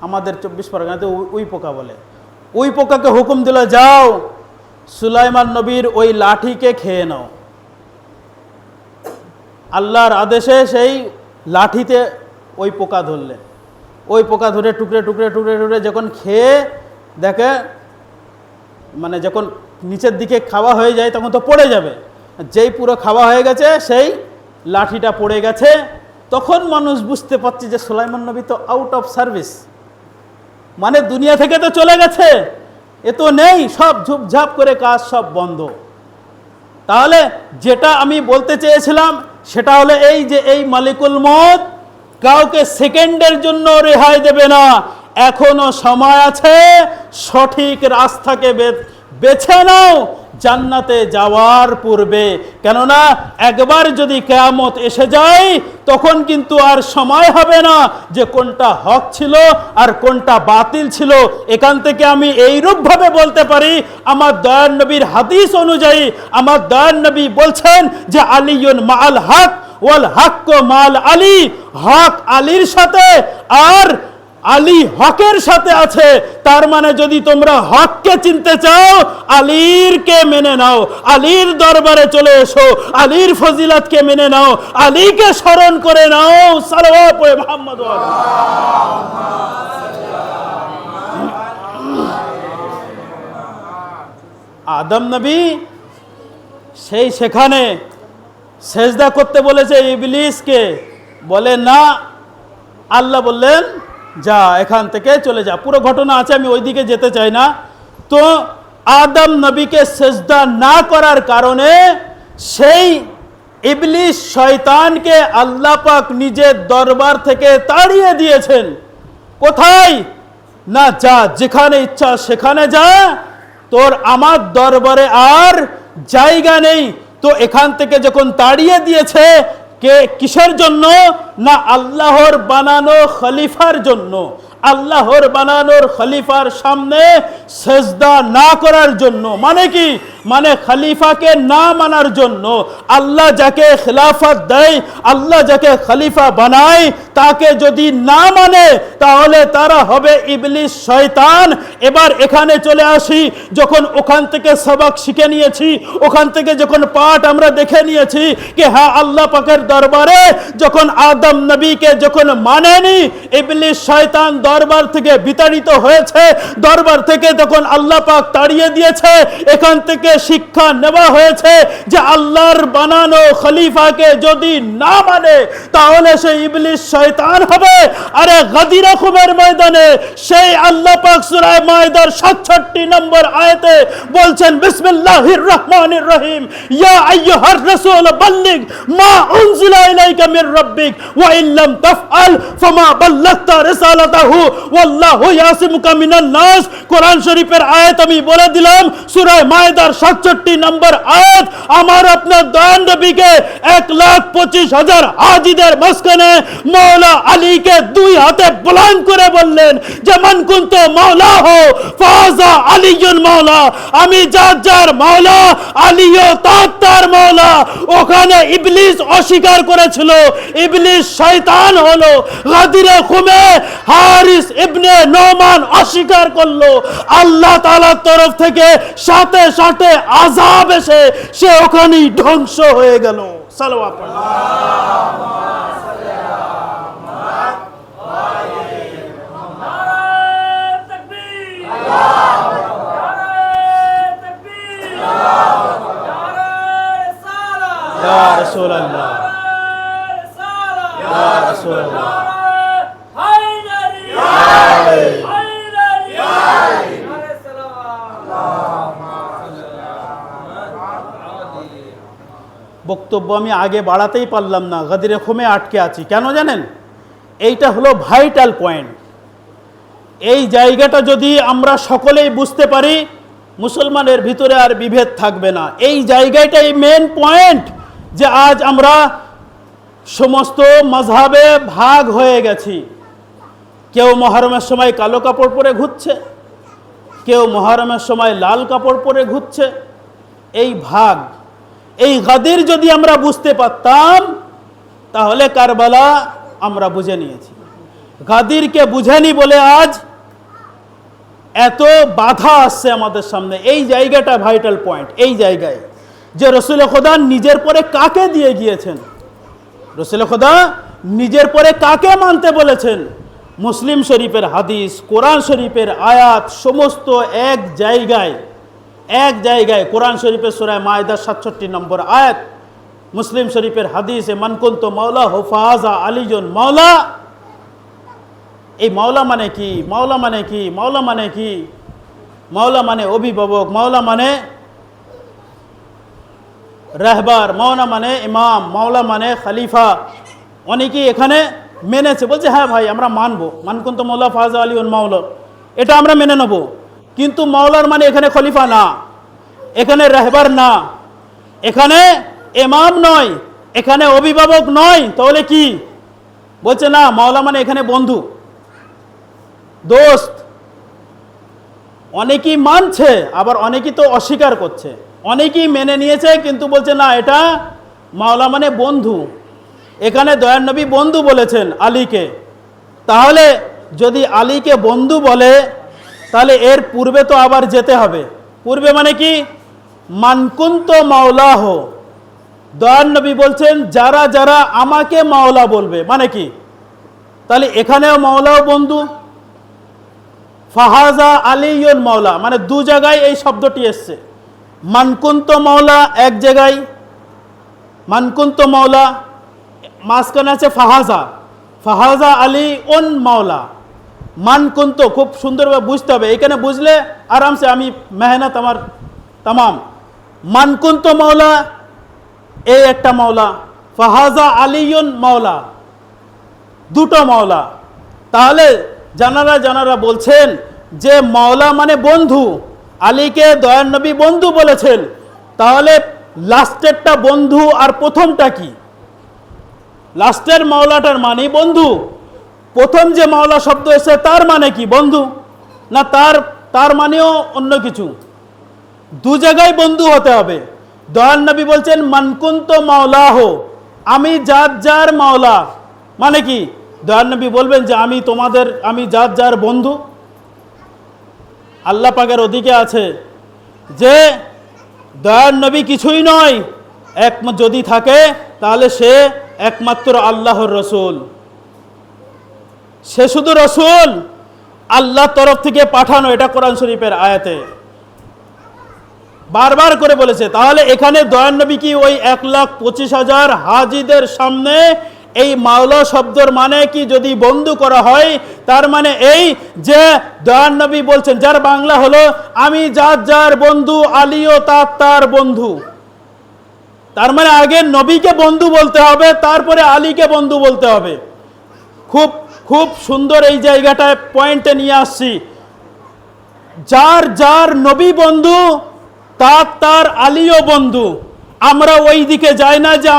আমাদের 24 পরগনাতে উই পোকা বলে। উই পোকাকে হুকুম দিল, যাও সুলাইমান নবীর ওই লাঠিকে খেয়ে নাও। আল্লাহর আদেশে সেই লাঠিতে ওই পোকা ধরলেন। ওই পোকা ধরে টুকরে টুকরে টুকরে টুকরে যখন খেয়ে দেখে, মানে যখন নিচের দিকে খাওয়া হয়ে যায় তখন তো পড়ে যাবে, যেই পুরো খাওয়া হয়ে গেছে সেই লাঠিটা পড়ে গেছে, তখন মানুষ বুঝতে পারছে যে সুলাইমান নবী তো আউট অফ সার্ভিস, মানে দুনিয়া থেকে তো চলে গেছে, এ তো নেই, সব ঝুপঝাপ করে কাজ সব বন্ধ। তাহলে যেটা আমি বলতে চেয়েছিলাম সেটা হলো এই যে এই মালিকুল মউত কাউকে সেকেন্ডের জন্য রেহাই দেবে না। এখনো সময় আছে, সঠিক রাস্তাকে বেছে নাও জান্নাতে যাওয়ার পূর্বে। কেননা একবার যদি কিয়ামত এসে যায় তখন কিন্তু আর সময় হবে না যে কোনটা হক ছিল আর কোনটা বাতিল ছিল। এখান থেকে আমি এইরূপভাবে বলতে পারি, আমার দয়ার নবীর হাদিস অনুযায়ী আমার দয়ার নবী বলছেন যে আলিয়ুন মাআল হক ওয়াল হক মাল আলী, হক আলীর সাথে আর আলী হকের সাথে আছে। তার মানে যদি তোমরা হককে চিনতে চাও, আলীরকে মেনে নাও, আলীর দরবারে চলে এসো, আলীর ফজিলতকে মেনে নাও, আলীকে স্মরণ করে নাও। সাল্লাল্লাহু আলাইহি মুহাম্মদ। আদম নবী সেখানে সেজদা করতে বলেছে ইবলিসকে, বলে না, আল্লাহ বললেন যা এখান থেকে চলে যা। পুরো ঘটনা আছে, আমি ওইদিকে যেতে চাই না। তো আদম নবীকে সেজদা না করার কারণে সেই ইবলিস শয়তানকে আল্লাহ পাক নিজের দরবার থেকে তাড়িয়ে দিয়েছেন। কোথায়? না, যা, যেখানে ইচ্ছা সেখানে যা, তোর আমার দরবারে আর জায়গা নেই। তো এখান থেকে যখন তাড়িয়ে দিয়েছে, কে কিসের জন্য? না আল্লাহর বানানো খলিফার জন্য। আল্লাহর বানানোর খলিফার সামনে সেজদা না করার জন্য। মানে কি? মানে খলিফাকে না মানার জন্য। আল্লাহ যাকে খিলাফত দেয়, আল্লাহ যাকে খলিফা বানায়, তাকে যদি না মানে তাহলে তারা হবে ইবলিস শয়তান। এবার এখানে চলে আসি, যখন ওখান থেকে সবক শিখে নিয়েছি, ওখান থেকে যখন পাঠ আমরা দেখে নিয়েছি कि হ্যাঁ আল্লাহ পাকের দরবারে যখন আদম নবীকে যখন মানেনি, ইবলিস শয়তান দরবার থেকে বিতাড়িত হয়েছে, দরবার থেকে তখন আল্লাহ পাক তাড়িয়ে দিয়েছে। এখান থেকে শিক্ষা নেওয়া হয়েছে যে আল্লাহর বানানো খলিফাকে যদি না মানে তাহলে সে ইবলিস শয়তান হবে। আরে গাদিরা খুমের ময়দানে সেই আল্লাহ পাক সূরা মায়দার 67 নম্বর আয়াতে বলছেন বিসমিল্লাহির রহমানির রহিম, ইয়া আইয়ুহার রাসূল বাল্লিগ মা উনজিলা ইলাইকা মির রাব্বিক ওয়া ইল্লাম তাফআল ফামা বাল্লাগতা রিসালাতাহু ওয়াল্লাহু ইয়াসিমুকা মিনান নাস। কোরআন শরীফের আয়াত আমি বলে দিলাম, সূরা মায়দার 67 নম্বর আয়াত। আমার আপনার দয়ান নবীকে 1,25,000 হাজিদের মাঝখানে মাওলা আলীকে দুই হাতে বুলন্দ করে বললেন যে মান কুনতু মাওলা হো ফাজা আলীউন মাওলা, আমি যার যার মাওলা, আলীও তার মাওলা। ওখানে ইবলিস অস্বীকার করেছিল, ইবলিস শয়তান হলো। গাদিরে খুমে হারিস ইবনে নোমান অস্বীকার করলো। আল্লাহ তাআলার তরফ থেকে সাথে সাথে আযাব এসে সে ওখানেই ধ্বংস হয়ে গেল। সালাওয়াত ইয়া রাসূলুল্লাহ, ইয়া রাসূলুল্লাহ। বক্তব্য আমি আগে বাড়াতেই পারলাম না, গাদিরে খুমে আটকে আছি। কেন জানেন? এইটা হলো ভাইটাল পয়েন্ট। এই জায়গাটা যদি আমরা সকলেই বুঝতে পারি, মুসলমানের ভিতরে আর বিভেদ থাকবে না। এই জায়গাটাই মেন পয়েন্ট, যে আজ আমরা সমস্ত মাযহাবে ভাগ হয়ে গেছি। কেউ মুহররমের সময় কালো কাপড় পরে ঘুরছে, কেউ মুহররমের সময় লাল কাপড় পরে ঘুরছে। এই ভাগ, এই গাদির যদি আমরা বুঝতে পারতাম তাহলে কারবালা আমরা বুঝে নিয়েছি। গাদিরকে বুঝেনি বলে আজ এত বাধা আসছে আমাদের সামনে। এই জায়গাটা ভাইটাল পয়েন্ট। এই জায়গায় যে রসুল খোদা নিজের পরে কাকে দিয়ে গিয়েছেন, রসুল খোদা নিজের পরে কাকে মানতে বলেছেন, মুসলিম শরীফের হাদিস, কোরআন শরীফের আয়াত, সমস্ত এক জায়গায় কোরআন শরীফের সূরা মায়দা 67 নম্বর আয়াত, মুসলিম শরীফের হাদিসে মান কুনতু মাওলা হু ফাজা আলীউন মাওলা। এই মাওলা মানে কি? মাওলা মানে কি? মাওলা মানে কি? মাওলা মানে অভিভাবক, মাওলা মানে রাহবার, মাওলা মানে ইমাম, মাওলা মানে খলিফা। অনেকেই এখানে মেনেছে, বলছে হ্যাঁ ভাই আমরা মানবো, মান কুনতু মাওলা ফাজা আলীউন মাওলা, এটা আমরা মেনে নেব। কিন্তু মাওলার মানে এখানে খলিফা না, এখানে রাহবার না, এখানে ইমাম নয়, এখানে অভিভাবক নয়। তাহলে কি বলছে? না, মাওলা মানে এখানে বন্ধু, দোস্ত। অনেকেই মানছে, আবার অনেকেই তো অস্বীকার করছে। অনেকেই মেনে নিয়েছে কিন্তু বলছে না, এটা মাওলা মানে বন্ধু। এখানে দয়ার নবী বন্ধু বলেছেন আলীকে। তাহলে যদি আলীকে বন্ধু বলে তাহলে এর পূর্বে তো আবার যেতে হবে। পূর্বে মানে কি? মান কুনতু মাওলা হো, দয়ার নবী বলছেন যারা যারা আমাকে মাওলা বলবে। মানে কি? তাহলে এখানেও মাওলাও বন্ধু, ফাহাজা আলীউন মাওলা, মানে দু জায়গায় এই শব্দটি এসছে। মানকুন্ত মাওলা এক জায়গায়, মানকুন্ত মাওলা, মাঝখানে আছে ফাহাজা, ফাহাজা আলী ওন মাওলা। মানকুন্ত খুব সুন্দরভাবে বুঝতে হবে, এখানে বুঝলে আরামসে আমি মেহনত আমার তামাম। মানকুন্ত মাওলা এই একটা মাওলা, ফাহাজা আলীউন মাওলা, দুটো মাওলা। তাহলে জানারা বলছেন যে মাওলা মানে বন্ধু, আলীকে দয়ার নবী বন্ধু বলেছেন। তাহলে লাস্টেরটা বন্ধু আর প্রথমটা কি? লাস্টের মাওলাটার মানে বন্ধু, প্রথম যে মাওলা শব্দ এসে তার মানে কি বন্ধু না তার মানেও অন্য কিছু? দু জায়গায় বন্ধু হতে হবে। দয়ার নবী বলছেন মানকুন্ত মাওলা হো, আমি যার মাওলা, মানে কি দয়ার নবী বলবেন যে আমি যার বন্ধু? আল্লাহ পাকের ওদিকে আছে যে দয়ার নবী কিছুই নয়, যদি থাকে তাহলে সে একমাত্র আল্লাহর রসুল। সে শুধু রসুল, আল্লাহর তরফ থেকে পাঠানো, এটা কোরআন শরীফের আয়াতে বারবার করে বলেছে। তাহলে এখানে দয়ার নবী কি ওই 1,25,000 হাজিদের সামনে এই মাওলা শব্দের মানে কি যদি বন্ধু করা হয়, তার মানে এই যে দয়ার নবী বলছেন, যার বাংলা হলো আমি যার বন্ধু, আলীও তার বন্ধু। তার মানে আগে নবীকে বন্ধু বলতে হবে, তারপরে আলীকে বন্ধু বলতে হবে। খুব খুব সুন্দর এই জায়গাটায় পয়েন্টে নিয়ে আসছি। যার নবী বন্ধু, তার আলীও বন্ধু। আমরা ওই দিকে যাই না যে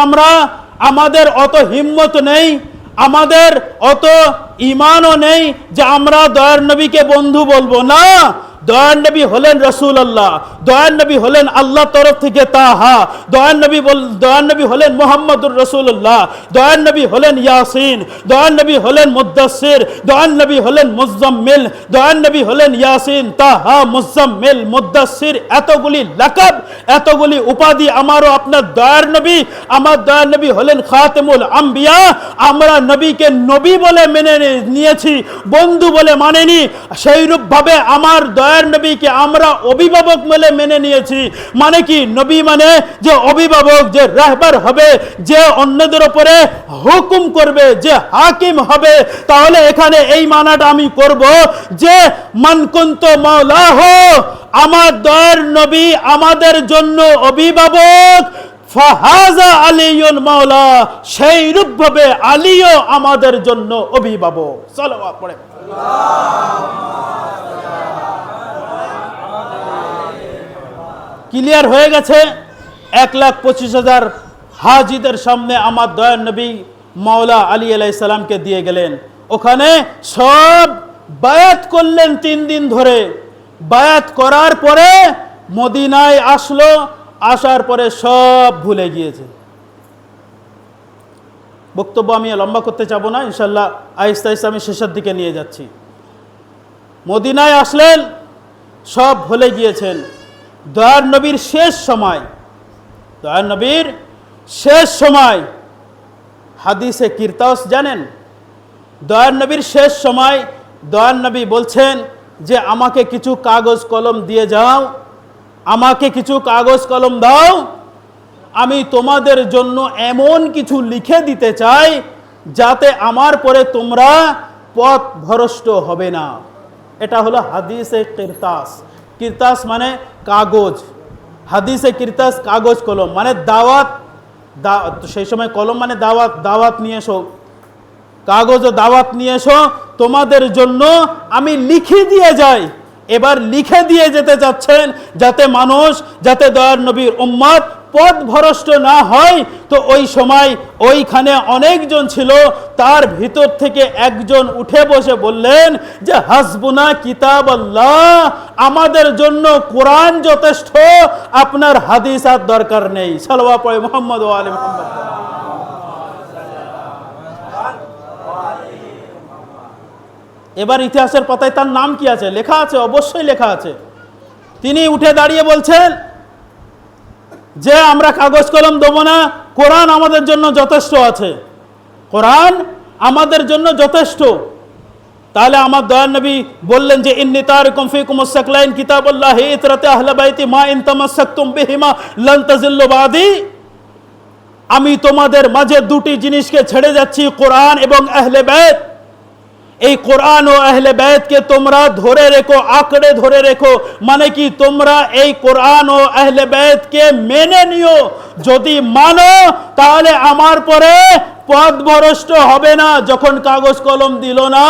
আমাদের অত হিম্মত নেই, আমাদের অত ঈমানও নেই যে আমরা দয়ার নবীকে বন্ধু বলবো না। দয়ার নবী হলেন রাসূলুল্লাহ, দয়ার নবী হলেন আল্লাহ তরফ থেকে তাহা, দয়ার নবী হলেন মুহাম্মদুর রাসূলুল্লাহ, দয়ার নবী হলেন ইয়াসিন, দয়ার নবী হলেন মুদ্দাসসির, দয়ার নবী হলেন মুজাম্মিল, দয়ার নবী হলেন ইয়াসিন, তাহা, মুজাম্মিল, মুদ্দাসসির, এতগুলি লাকাব, এতগুলি উপাধি আমারও আপনার দয়ার নবী। আমার দয়ার নবী হলেন খাতেমুল আম্বিয়া। আমরা নবীকে নবী বলে মেনে নিয়েছি, বন্ধু বলে মানেনি। সেইরূপ ভাবে আমার দয়ার নবীকে আমরা অভিভাবক বলে মেনে নিয়েছি। মানে কি? নবী মানে যে অভিভাবক, যে রাহবার হবে, যে অন্যদের উপরে হুকুম করবে, যে হাকিম হবে। তাহলে এখানে এই মানাটা আমি করব যে মান কুনতু মাওলাহু, আমার দয়ার নবী আমাদের জন্য অভিভাবক, ফাহাজা আলীউন মাওলা, সেই রূপ ভাবে আলীও আমাদের জন্য অভিভাবক। সালাওয়াত পড়ে। ক্লিয়ার হয়ে গেছে? 1,25,000 হাজিদের সামনে আমার দয়ার নবী মাওলা আলী আলাইহিস সালামকে দিয়ে গেলেন। ওখানে সব বায়াত করলেন 3 দিন ধরে। বায়াত করার পরে মদিনায় আসলো, আসার পরে সব ভুলে গিয়েছে। বক্তব্য আমি লম্বা করতে চাবো না, ইনশাল্লাহ আস্তে আস্তে আমি শেষের দিকে নিয়ে যাচ্ছি। মদিনায় আসলেন, সব ভুলে গিয়েছেন। দয়ার নবীর শেষ সময়, দয়ার নবীর শেষ সময়, হাদিসে কিরতাস জানেন? দয়ার নবীর শেষ সময় দয়ার নবী বলছেন যে আমাকে কিছু কাগজ কলম দিয়ে যাও, আমাকে কিছু কাগজ কলম দাও, আমি তোমাদের জন্য এমন কিছু লিখে দিতে চাই যাতে আমার পরে তোমরা পথ ভ্রষ্ট হবে না। এটা হলো হাদিসে কিরতাস। কিরতাস মানে কাগজ, হাদিসে কিরতাস কাগজ কলম মানে দাওয়াত। সেই সময় কলম মানে দাওয়াত নিয়ে এসো, কাগজ ও দাওয়াত নিয়ে এসো, তোমাদের জন্য আমি লিখে দিয়ে যাই। এবার লিখে দিয়ে যেতে চাচ্ছেন যাতে মানুষ, যাতে দয়ার নবীর উম্মত পথ ভ্রষ্ট না হয়। তো ওই সময় ওইখানে অনেকজন ছিল, তার ভিতর থেকে একজন উঠে বসে বললেন যে হাসবুনা কিতাব আল্লাহ, আমাদের জন্য কোরআন যথেষ্ট, আপনার হাদিস আর দরকার নেই। সাল্লাল্লাহু আলাইহি মুহাম্মদ ওয়া আলি মুহাম্মদ। এবার ইতিহাসের পাতায় তার নাম কি আছে? লেখা আছে, অবশ্যই লেখা আছে। তিনি উঠে দাঁড়িয়ে বলছেন যে আমরা কাগজ কলম দেবো না, কোরআন আমাদের জন্য যথেষ্ট আছে, কোরআন আমাদের জন্য যথেষ্ট। তাহলে আমার দয়ার নবী বললেন যে ইন্নী তারিকুম ফিকুমুস সাকলাইন কিতাবুল্লাহি ইতরাতে আহলে বাইতি মা ইন তামাসসাকতুম বিহিমা লান তাজিল্লু বাদি। আমি তোমাদের মাঝে দুটি জিনিসকে ছেড়ে যাচ্ছি, কোরআন এবং আহলে বাইত। এই কোরআন ও আহলে বাইতকে তোমরা ধরে রেখো, আঁকড়ে ধরে রেখো। মানে কি, তোমরা এই কোরআন ও আহলে বাইতকে মেনে নিও। যদি মানো তাহলে আমার পরে পথভ্রষ্ট হবে না। যখন কাগজ কলম দিল না,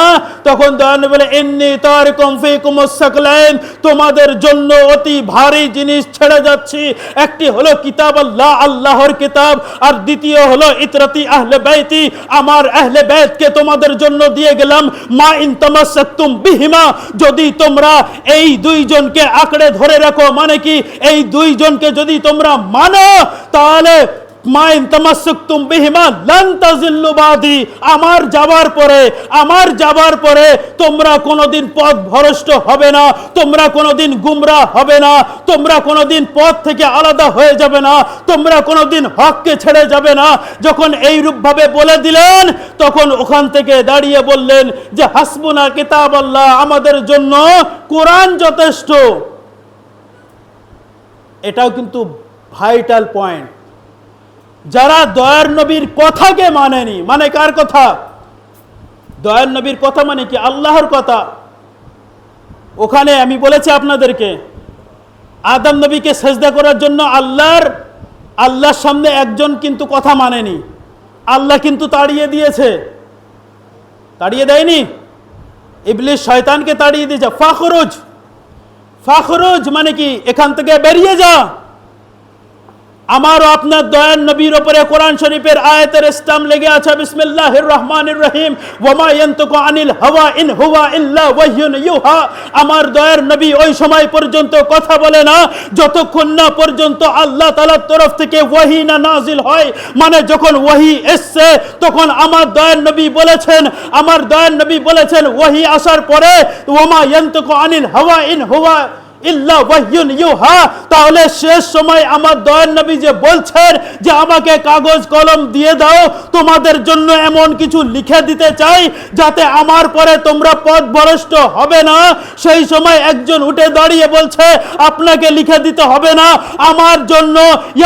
তখন দয়ানবী বলে ইন্নী তারিকুম ফিকুমুস সাকলাইন, তোমাদের জন্য অতি ভারী জিনিস ছেড়ে যাচ্ছি। একটি হলো কিতাব আল্লাহ, আল্লাহর কিতাব, আর দ্বিতীয় হলো ইতরাতি আহলে বাইতি, আমার আহলে বাইতকে তোমাদের জন্য দিয়ে গেলাম। মা ইন তামাসসাকতুম বিহিমা, যদি তোমরা এই দুইজনকে আঁকড়ে ধরে রাখো, মানে কি এই দুইজনকে যদি তোমরা মানো, তাহলে মা ইন তামাসসাকতুম বিহিমা লান তাজিল্লু বাদি, আমার যাবার পরে তোমরা কোনোদিন পথভ্রষ্ট হবে না, তোমরা কোনোদিন গুমরাহ হবে না, তোমরা কোনোদিন পথ থেকে আলাদা হয়ে যাবে না, তোমরা কোনোদিন হককে ছেড়ে যাবে না। যখন এইরূপ ভাবে বলে দিলেন, তখন ওখান থেকে দাঁড়িয়ে বললেন যে হাসবুনা কিতাবাল্লাহ, আমাদের জন্য কোরআন যথেষ্ট। এটাও কিন্তু ভাইটাল পয়েন্ট। যারা দয়ার নবীর কথাকে মানেনি, মানে কার কথা? দয়ার নবীর কথা মানে কি? আল্লাহর কথা। ওখানে আমি বলেছি আপনাদেরকে, আদম নবীকে সেজদা করার জন্য আল্লাহর সামনে একজন কিন্তু কথা মানেনি, আল্লাহ কিন্তু তাড়িয়ে দিয়েছে। তাড়িয়ে দেয়নি? ইবলিস শয়তানকে তাড়িয়ে দিয়েছে। ফাখরুজ মানে কি? এখান থেকে বেরিয়ে যা। আমারও আপনার দয়ার নবীর উপরে কোরআন শরীফের আয়াতের স্টাম্প লেগে আছে, বিসমিল্লাহির রহমানির রহিম, ওয়ামা ইয়ানতিকু আনিল হাওয়া ইন হুয়া ইল্লা ওয়াহয়ুন ইউহা। আমার দয়ার নবী ওই সময় পর্যন্ত কথা বলে না যতক্ষণ না পর্যন্ত আল্লাহ তাআলার তরফ থেকে ওয়াহি না নাজিল হয়। মানে যখন ওয়াহি এসছে, তখন আমার দয়ার নবী বলেছেন ওয়াহি আসার পরে ওয়ামা ইয়ানতিকু আনিল হাওয়া ইন হুয়া ইল্লা ওয়াহয়ুন ইউহা। তাহলে শেষ সময় আমার দয়ার নবী যে বলছেন যে আমাকে কাগজ কলম দিয়ে দাও, তোমাদের জন্য এমন কিছু লিখে দিতে চাই যাতে আমার পরে তোমরা পথভ্রষ্ট হবে না। সেই সময় একজন উঠে দাঁড়িয়ে বলছে আপনাকে লিখে দিতে হবে না,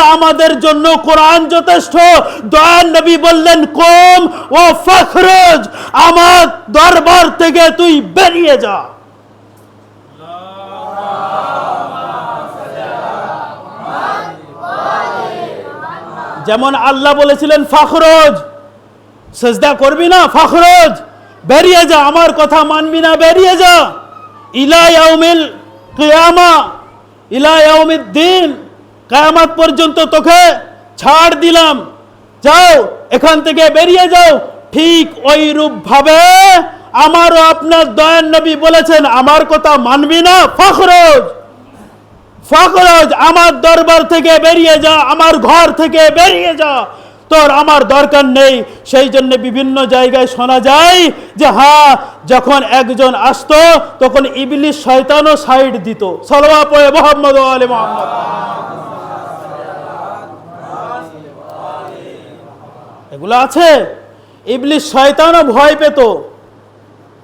আমাদের জন্য কোরআন যথেষ্ট। দয়ার নবী বললেন কম ও ফখরুজ, আমার দরবার থেকে তুই বেরিয়ে যা। যেমন আল্লাহ বলেছিলেন ফখরুজ, সেজদা করবি না, ফখরুজ বেরিয়ে যা, আমার কথা মানবি না, বেরিয়ে যা। ইলা ইয়াউমিল কিয়ামা, ইলা ইয়াউমিদ্দিন, কিয়ামত পর্যন্ত তোকে ছাড় দিলাম, যাও এখান থেকে বেরিয়ে যাও। ঠিক ওইরূপ ভাবে আমারও আপনার দয়ার নবী বলেছেন আমার কথা মানবি না, ফখরুজ আমার দরবার থেকে বেরিয়ে যা, আমার ঘর থেকে বেরিয়ে যা, তোর আমার দরকার নেই। সেই জন্য বিভিন্ন জায়গায় শোনা যায় যে হ্যাঁ, যখন একজন আসতো তখন ইবলিস শয়তানও সাইড দিত। সালাওয়াত পড়ে মুহাম্মদ ওয়া আলি মুহাম্মদ। এগুলো আছে। ইবলিস শয়তানও ভয় পেত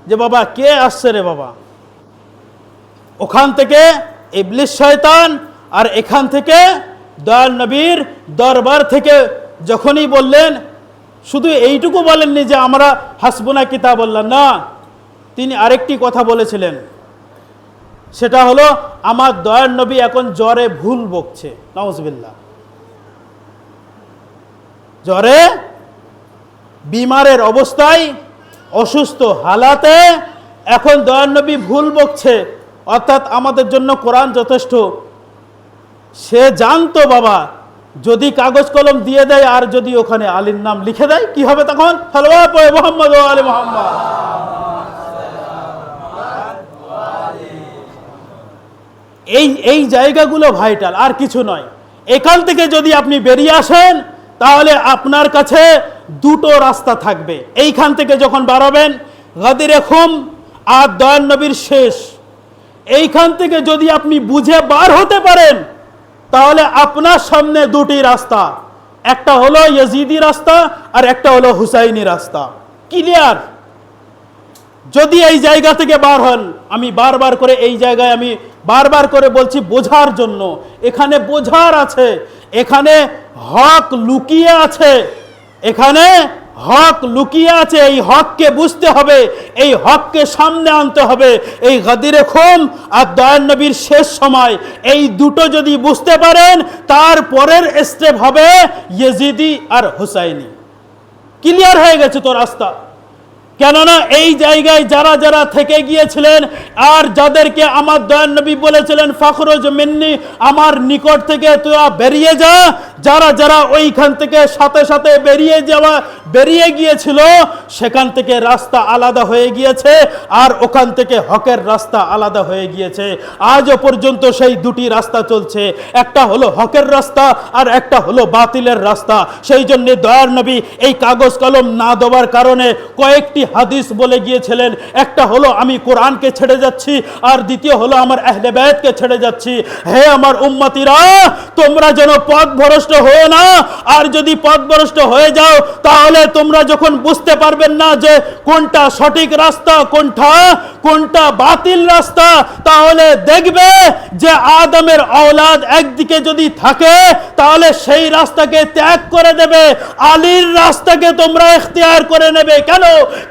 যে বাবা কে আসছে রে বাবা। ওখান থেকে ইবলিস শয়তান, আর এখান থেকে দয়াল নবীর দরবার থেকে যখনই বললেন, শুধু এইটুকু বলেননি যে আমরা হাসবুনা কিতাবাল্লাহ, না, তিনি আরেকটি কথা বলেছিলেন, সেটা হলো আমার দয়াল নবী এখন জ্বরে ভুল বকছে, নাউজুবিল্লাহ। জ্বরে, বিমারের অবস্থায়, অসুস্থ হালাতে এখন দয়াল নবী ভুল বকছে, অর্থাৎ আমাদের জন্য কোরআন যথেষ্ট। সে জানতো বাবা যদি কাগজ কলম দিয়ে দেয় আর যদি ওখানে আলীর নাম লিখে দেয় কি হবে তখন? সাল্লাল্লাহু আলাইহি মুহাম্মদ ওয়া আলি মুহাম্মদ। এই জায়গাগুলো ভাইটাল, আর কিছু নয়। এখান থেকে যদি আপনি বেরিয়ে আসেন তাহলে আপনার কাছে দুটো রাস্তা থাকবে। এইখান থেকে যখন বাড়াবেন গাদিরে খুম আর দয়ার নবীর শেষ, এইখান থেকে যদি আপনি বুঝে বার হতে পারেন তাহলে আপনার সামনে দুটি রাস্তা, একটা হলো ইয়াজিদি রাস্তা আর একটা হলো হুসাইনি রাস্তা। ক্লিয়ার? যদি এই জায়গা থেকে বার হন, আমি বারবার করে এই জায়গায় আমি বারবার করে বলছি বোঝার জন্য, এখানে বোঝার আছে, এখানে হক লুকিয়ে আছে, এখানে হক লুকিয়ে আছে। এই হককে বুঝতে হবে, এই হককে সামনে আনতে হবে। এই গাদিরে খুম আর দয়ার নবীর শেষ সময়, এই দুটো যদি বুঝতে পারেন, তারপরের স্টেপ হবে ইয়েজিদি আর হুসাইনি। ক্লিয়ার হয়ে গেছে তো রাস্তা। কেননা এই জায়গায় যারা যারা থেকে গিয়েছিলেন আর যাদেরকে আমার দয়ার নবী বলেছিলেন ফখরুজ মিন্নি, আমার নিকট থেকে তোরা বেরিয়ে যা, যারা যারা ওইখান থেকে সাথে সাথে বেরিয়ে গিয়েছিল, সেখান থেকে রাস্তা আলাদা হয়ে গিয়েছে আর ওখান থেকে হকের রাস্তা আলাদা হয়ে গিয়েছে। আজও পর্যন্ত সেই দুটি রাস্তা চলছে, একটা হলো হকের রাস্তা আর একটা হলো বাতিলের রাস্তা। সেই জন্য দয়ার নবী এই কাগজ কলম না দেওয়ার কারণে কয়েকটি হাদিস বলে গিয়েছিলেন, একটা হলো আমি কোরআনকে ছেড়ে যাচ্ছি আর দ্বিতীয় হলো আমার আহলে বাইতকে ছেড়ে যাচ্ছি। হে আমার উম্মতিরা, তোমরা যেন পথভ্রষ্ট হয়ে না, আর যদি পথভ্রষ্ট হয়ে যাও তাহলে তোমরা যখন বুঝতে পারবেন না যে কোনটা সঠিক রাস্তা কোনটা বাতিল রাস্তা, তাহলে দেখবে যে আদমের औलाद একদিকে যদি থাকে তাহলে সেই রাস্তাকে ত্যাগ করে দেবে, আলীর রাস্তাকে তোমরা ইখতিয়ার করে নেবে।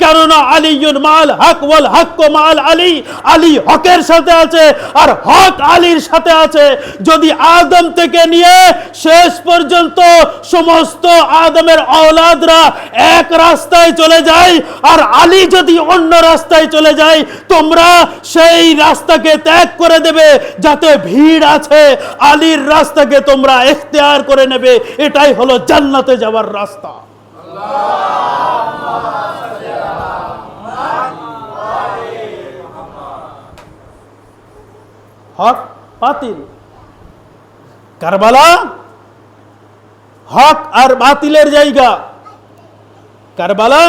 কেননা আলীউল মাল হক ওয়াল হক মাল আলী, আলী হকের সাথে আছে আর হক আলীর সাথে আছে। যদি আদম থেকে নিয়ে শেষ পর্যন্ত সমস্ত আদমের औलादরা এক রাস্তায় চলে যায় আর আলী যদি অন্য রাস্তায় চলে যায়, তোমরা সেই রাস্তাকে ত্যাগ করে দেবে যাতে ভিড় আছে, আলীর রাস্তাকে তোমরা ইখতিয়ার করে নেবে। এটাই হলো জান্নাতে যাওয়ার রাস্তা। হক বাতিল, কারবালা হক আর বাতিলের জায়গা, কারবালা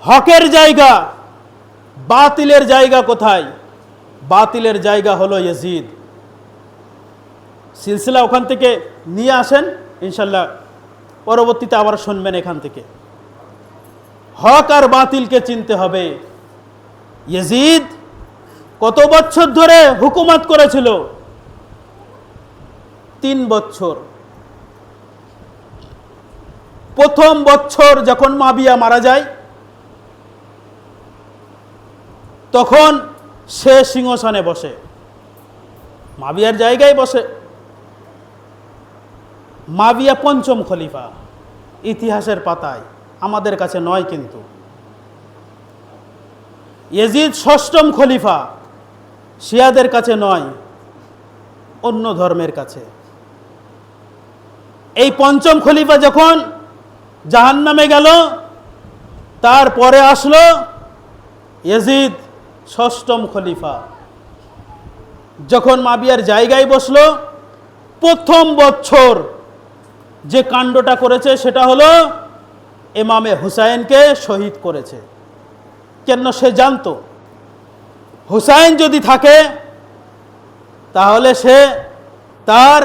হকের জায়গা, বাতিলের জায়গা কোথায়? বাতিলের জায়গা হলো ইয়াজিদ। সিলসিলা ওখান থেকে নিয়ে আসেন, ইনশাল্লাহ পরবর্তীতে আবার শুনবেন এখান থেকে। হক আর বাতিলকে চিনতে হবে। ইয়াজিদ কত বছর ধরে হুকুমত করেছিল? 3 বছর। প্রথম বছর যখন মাবিয়া মারা যায়, তখন সে সিংহাসনে বসে, মাবিয়ার জায়গায় বসে। মাবিয়া 5ম খলিফা ইতিহাসের পাতায়, আমাদের কাছে নয় কিন্তু। ইয়াজিদ 6ম খলিফা, শিয়াদের কাছে নয়, অন্য ধর্মের কাছে। এই 5ম খলিফা যখন জাহান্নামে গেল, তারপরে আসলো ইয়াজিদ 6ম খলিফা। যখন মাবিয়ার জায়গায় বসলো, প্রথম বছর যে কাণ্ডটা করেছে সেটা হলো ইমামে হুসাইনকে শহীদ করেছে। কেন? সে জানতো হুসাইন যদি থাকে তাহলে সে তার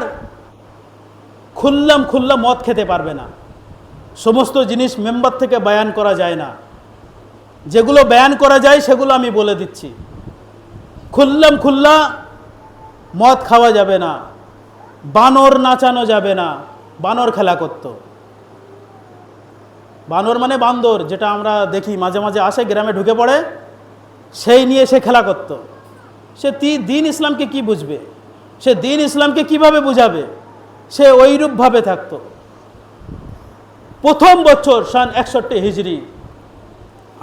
খুল্লাম মদ খেতে পারবে না। সমস্ত জিনিস মেম্বার থেকে বয়ান করা যায় না, যেগুলো বয়ান করা যায় সেগুলো আমি বলে দিচ্ছি। খুল্লা মদ খাওয়া যাবে না, বানর নাচানো যাবে না। বানর খেলা করত, বানর মানে বান্দর, যেটা আমরা দেখি মাঝে মাঝে আসে গ্রামে ঢুকে পড়ে, সেই নিয়ে সে খেলা করত। সে দিন ইসলামকে কি বুঝবে? সে দিন ইসলামকে কিভাবে বুঝাবে? সে ওইরূপভাবে থাকতো। প্রথম বছর সন 61 হিজরি,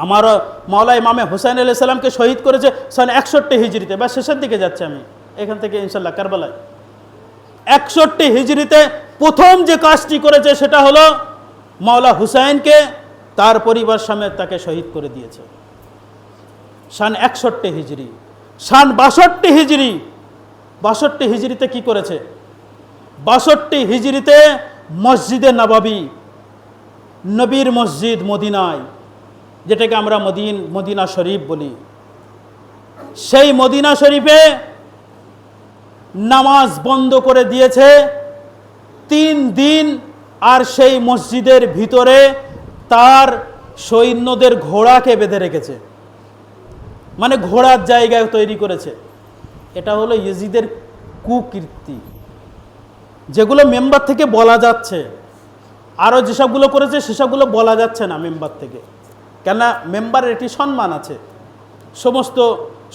আমার মাওলা ইমামে হুসাইন আলাইহিস সালামকে শহীদ করেছে সন 61 হিজরিতে। বা শেষের দিকে যাচ্ছে আমি এখান থেকে ইনশাল্লাহ কারবালায়। 61 হিজরিতে প্রথম যে কাজটি করেছে সেটা হলো মাওলা হুসাইনকে তার পরিবার সমেত তাকে শহীদ করে দিয়েছে। সন 61 হিজরি। সন 62 হিজরি, 62 হিজরিতে কি করেছে? 62 হিজরিতে মসজিদে নববী, নবীর মসজিদ মদিনায়, যেটাকে আমরা মদিনা শরীফ বলি, সেই মদিনা শরীফে নামাজ বন্ধ করে দিয়েছে 3 দিন। আর সেই মসজিদের ভিতরে তার সৈন্যদের ঘোড়াকে বেঁধে রেখেছে। মানে ঘোড়ার জায়গায় তৈরি করেছে। এটা হলো ইয়েজিদের কুকীর্তি, যেগুলো মেম্বার থেকে বলা যাচ্ছে। আরও যেসবগুলো করেছে সেসবগুলো বলা যাচ্ছে না মেম্বার থেকে, কেননা মেম্বারের একটি সম্মান আছে, সমস্ত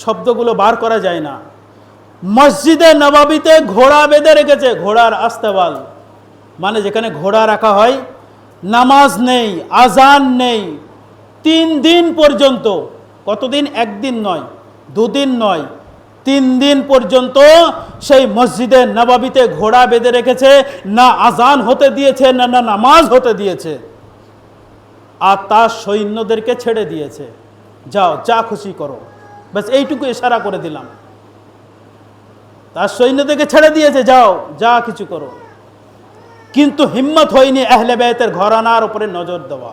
শব্দগুলো বার করা যায় না। মসজিদে নববীতে ঘোড়া বেঁধে রেখেছে, ঘোড়ার আস্তাবল, মানে যেখানে ঘোড়া রাখা হয়। নামাজ নেই, আজান নেই 3 দিন পর্যন্ত। কতদিন? একদিন নয়, 2 দিন নয়, 3 দিন পর্যন্ত সেই মসজিদে নববীতে ঘোড়া বেঁধে রেখেছে। না আজান হতে দিয়েছে, না নামাজ হতে দিয়েছে। আর তার সৈন্যদেরকে ছেড়ে দিয়েছে, যাও যা খুশি করো। ব্যাস এইটুকু ইশারা করে দিলাম। তার সৈন্যদেরকে ছেড়ে দিয়েছে, যাও যা কিছু করো। কিন্তু হিম্মত হয়নি আহলে বাইতের ঘরানার উপরে নজর দেওয়া।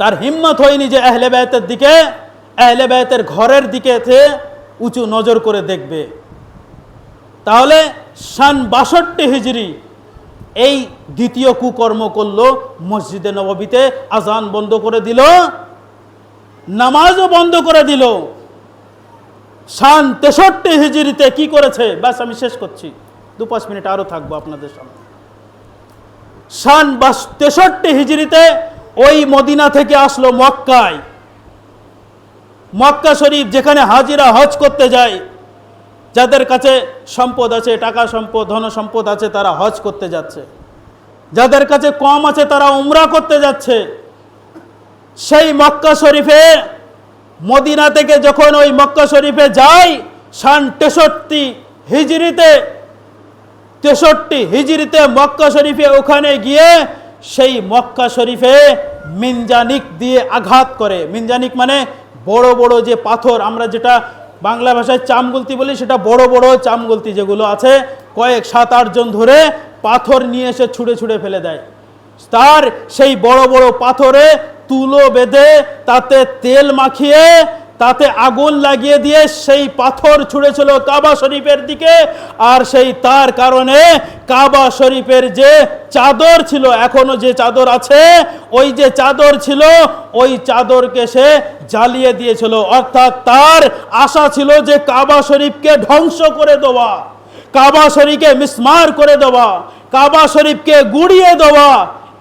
তার হিম্মত হয়নি যে আহলে বাইতের দিকে, আহলে বাইতের ঘরের দিকে উঁচু নজর করে দেখবে। তাহলে সন 62 হিজরি এই দ্বিতীয় কুকর্ম করলো। মসজিদে নববীতে আজান বন্ধ করে দিল, নামাজও বন্ধ করে দিল। সন 63 হিজরিতে কি করেছে? ব্যাস আমি শেষ করছি, 2-5 মিনিট আরও থাকবো আপনাদের সামনে। সন 63 হিজরিতে ওই মদিনা থেকে আসলো মক্কায়। মক্কা শরীফ, যেখানে হাজিরা হজ করতে যায়, যাদের কাছে সম্পদ আছে, টাকা সম্পদ, ধন সম্পদ আছে, তারা হজ করতে যাচ্ছে। যাদের কাছে কম আছে তারা উমরা করতে যাচ্ছে। সেই মক্কা শরীফে, মদিনা থেকে যখন ওই মক্কা শরীফে যায় সন 63 হিজরিতে, 63 হিজরিতে মক্কা শরীফে ওখানে গিয়ে সেই মক্কা শরীফে মিনজানিক দিয়ে আঘাত করে। মিনজানিক মানে বড় বড় যে পাথর, আমরা যেটা বাংলা ভাষায় চামগুলতি বলি, সেটা বড় বড় চামগুলতি যেগুলো আছে, কয়েক 7-8 জন ধরে পাথর নিয়ে এসে ছুঁড়ে ছুঁড়ে ফেলে দেয়। তার সেই বড় বড় পাথরে তুলো বেঁধে তাতে তেল মাখিয়ে তাতে আগুন লাগিয়ে দিয়ে সেই পাথর ছুঁড়েছিল কাবা শরীফের দিকে। আর সেই তার কারণে কাবা শরীফের যে চাদর ছিল, এখনো যে চাদর আছে, ওই যে চাদর ছিল ওই চাদরকে সে জ্বালিয়ে দিয়েছিল। অর্থাৎ তার আশা ছিল যে কাবা শরীফকে ধ্বংস করে দেওয়া, কাবা শরীফকে মিসমার করে দেওয়া, কাবা শরীফকে গুড়িয়ে দেওয়া।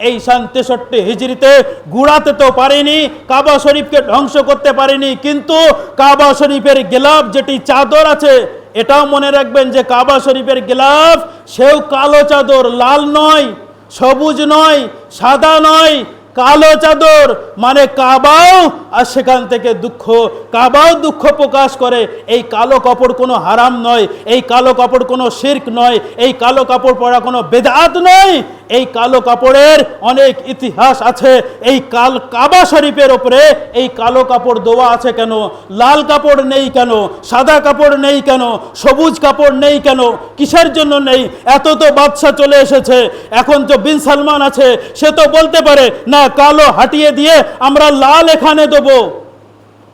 এই সন 63 হিজরিতে গুড়াতে তো পারেনি, কাবা শরীফকে ধ্বংস করতে পারেনি, কিন্তু কাবা শরীফের গিলাফ যেটি চাদর আছে, এটাও মনে রাখবেন যে কাবা শরীফের গিলাফ সেও কালো চাদর, লাল নয়, সবুজ নয়, সাদা নয়, কালো চাদর। মানে কাবাও, আর সেখান থেকে দুঃখ, কাবাও দুঃখ প্রকাশ করে। এই কালো কাপড় কোনো হারাম নয়, এই কালো কাপড় কোনো শিরক নয়, এই কালো কাপড় পরা কোনো বেদাত নয়। এই কালো কাপড়ের অনেক ইতিহাস আছে। এই কাবা শরীফের উপরে এই কালো কাপড় দেওয়া আছে কেন? লাল কাপড় নেই কেন? সাদা কাপড় নেই কেন? সবুজ কাপড় নেই কেন? কিসের জন্য নেই? এত তো বাদশা চলে এসেছে, এখন তো বিন সালমান আছে, সে তো বলতে পারে না কালো হাটিয়ে দিয়ে আমরা লাল এখানে দেবো।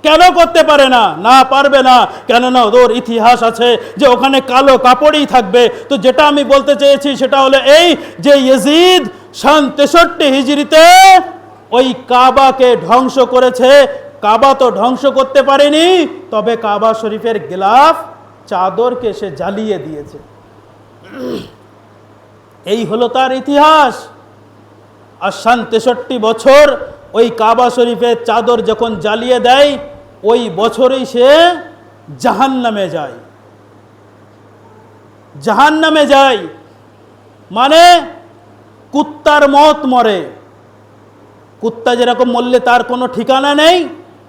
কেন করতে পারে না? না পারবে না, কেননা ওর ইতিহাস আছে যে ওখানে কালো কাপড়ই থাকবে। তো যেটা আমি বলতে চেয়েছি সেটা হলো এই যে ইয়েজিদ সন 63 হিজরিতে ওই কাবাকে ধ্বংস করেছে। কাবা তো ধ্বংস করতে পারেনি, তবে কাবা শরীফের গিলাফ চাদরকে সে জ্বালিয়ে দিয়েছে। এই হলো তার ইতিহাস। আর সন 63 বছর ওই কাবা শরীফের চাদর যখন জ্বালিয়ে দেয়, ওই বছরেই সে জাহান্নামে যায়। জাহান্নামে যায় মানে কুত্তার মত মরে। কুত্তা যেরকম মরলে তার কোনো ঠিকানা নেই,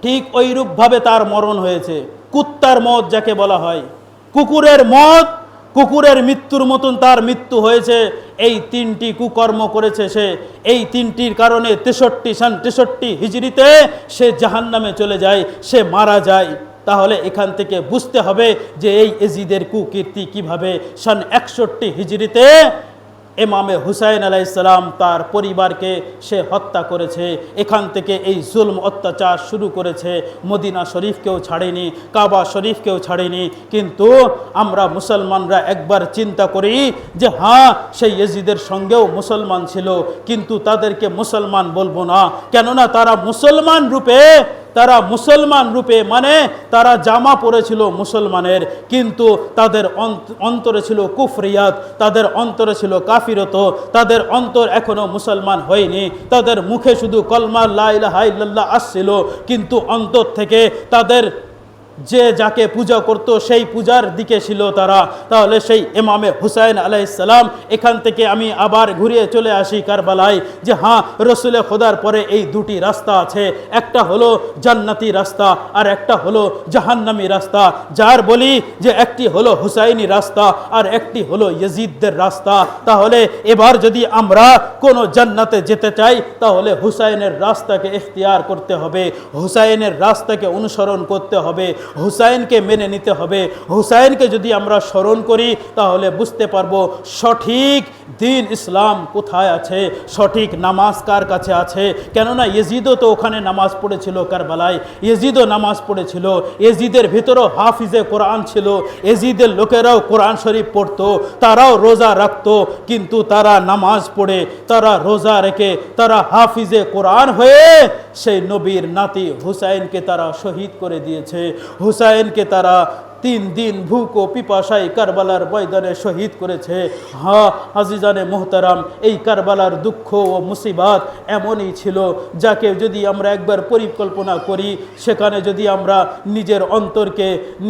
ঠিক ওইরূপভাবে তার মরণ হয়েছে। কুত্তার মত যাকে বলা হয়, কুকুরের মত, কুকুরের মৃত্যুর মতন তার মৃত্যু হয়েছে। এই 3টি কুকর্ম করেছে সে। এই 3টির কারণে 63 হিজরিতে সে জাহান্নামে চলে যায়, সে মারা যায়। তাহলে এখান থেকে বুঝতে হবে যে এই এজিদের কুকীর্তি কিভাবে সন 61 হিজরিতে ইমামে হুসাইন আলাইহিস সালাম তার পরিবারকে সে হত্যা করেছে। এখান থেকে এই জুলম অত্যাচার শুরু করেছে। মদিনা শরীফকেও ছাড়েনি, কাবা শরীফকেও ছাড়েনি। কিন্তু আমরা মুসলমানরা একবার চিন্তা করি যে হ্যাঁ, সেই ইয়েজিদের সঙ্গেও মুসলমান ছিল, কিন্তু তাদেরকে মুসলমান বলবো না, কেননা তারা মুসলমান রূপে তারা মুসলমান রূপে, মানে তারা জামা পরেছিল মুসলমানের, কিন্তু তাদের অন্তরে ছিল কুফরিয়াত, তাদের অন্তরে ছিল কাফিরত, তাদের অন্তর এখনো মুসলমান হয়নি। তাদের মুখে শুধু কলমা লা ইলাহা ইল্লাল্লাহ আসছিল, কিন্তু অন্তর থেকে তাদের যে যাকে পূজা করত সেই পূজার দিকে ছিল তারা। তাহলে সেই ইমামে হুসাইন আলাইহিস সালাম, এখান থেকে আমি আবার ঘুরিয়ে চলে আসি কারবালায়, যে হ্যাঁ, রসুলে খোদার পরে এই দুটি রাস্তা আছে, একটা হলো জান্নাতি রাস্তা আর একটা হলো জাহান্নামী রাস্তা। যার বলি যে একটি হলো হুসাইনি রাস্তা আর একটি হলো ইয়াজিদদের রাস্তা। তাহলে এবার যদি আমরা কোনো জান্নাতে যেতে চাই, তাহলে হুসাইনের রাস্তাকে ইখতিয়ার করতে হবে, হুসাইনের রাস্তাকে অনুসরণ করতে হবে, হুসাইনকে মেনে নিতে হবে। হুসাইনকে যদি আমরা স্মরণ করি, তাহলে বুঝতে পারবো সঠিক দিন ইসলাম কোথায় আছে, সঠিক নামাজ কার কাছে আছে। কেননা ইয়েজিদও তো ওখানে নামাজ পড়েছিল, কারবালায় ইয়েজিদও নামাজ পড়েছিল, ইয়েজিদের ভিতরেও হাফিজে কোরআন ছিল, ইয়েজিদের লোকেরাও কোরআন শরীফ পড়তো, তারাও রোজা রাখতো, কিন্তু তারা নামাজ পড়ে, তারা রোজা রেখে, তারা হাফিজে কোরআন হয়ে সেই নবীর নাতি হুসাইনকে তারা শহীদ করে দিয়েছে। হুসাইনকে তারা 3 দিন ভুক ও পিপাসায় কারবালার ময়দানে শহীদ করেছে। হ্যাঁ আজিজানে মোহতারাম, এই কারবালার দুঃখ ও মুসিবত এমনই ছিল, যাকে যদি আমরা একবার পরিকল্পনা করি, সেখানে যদি আমরা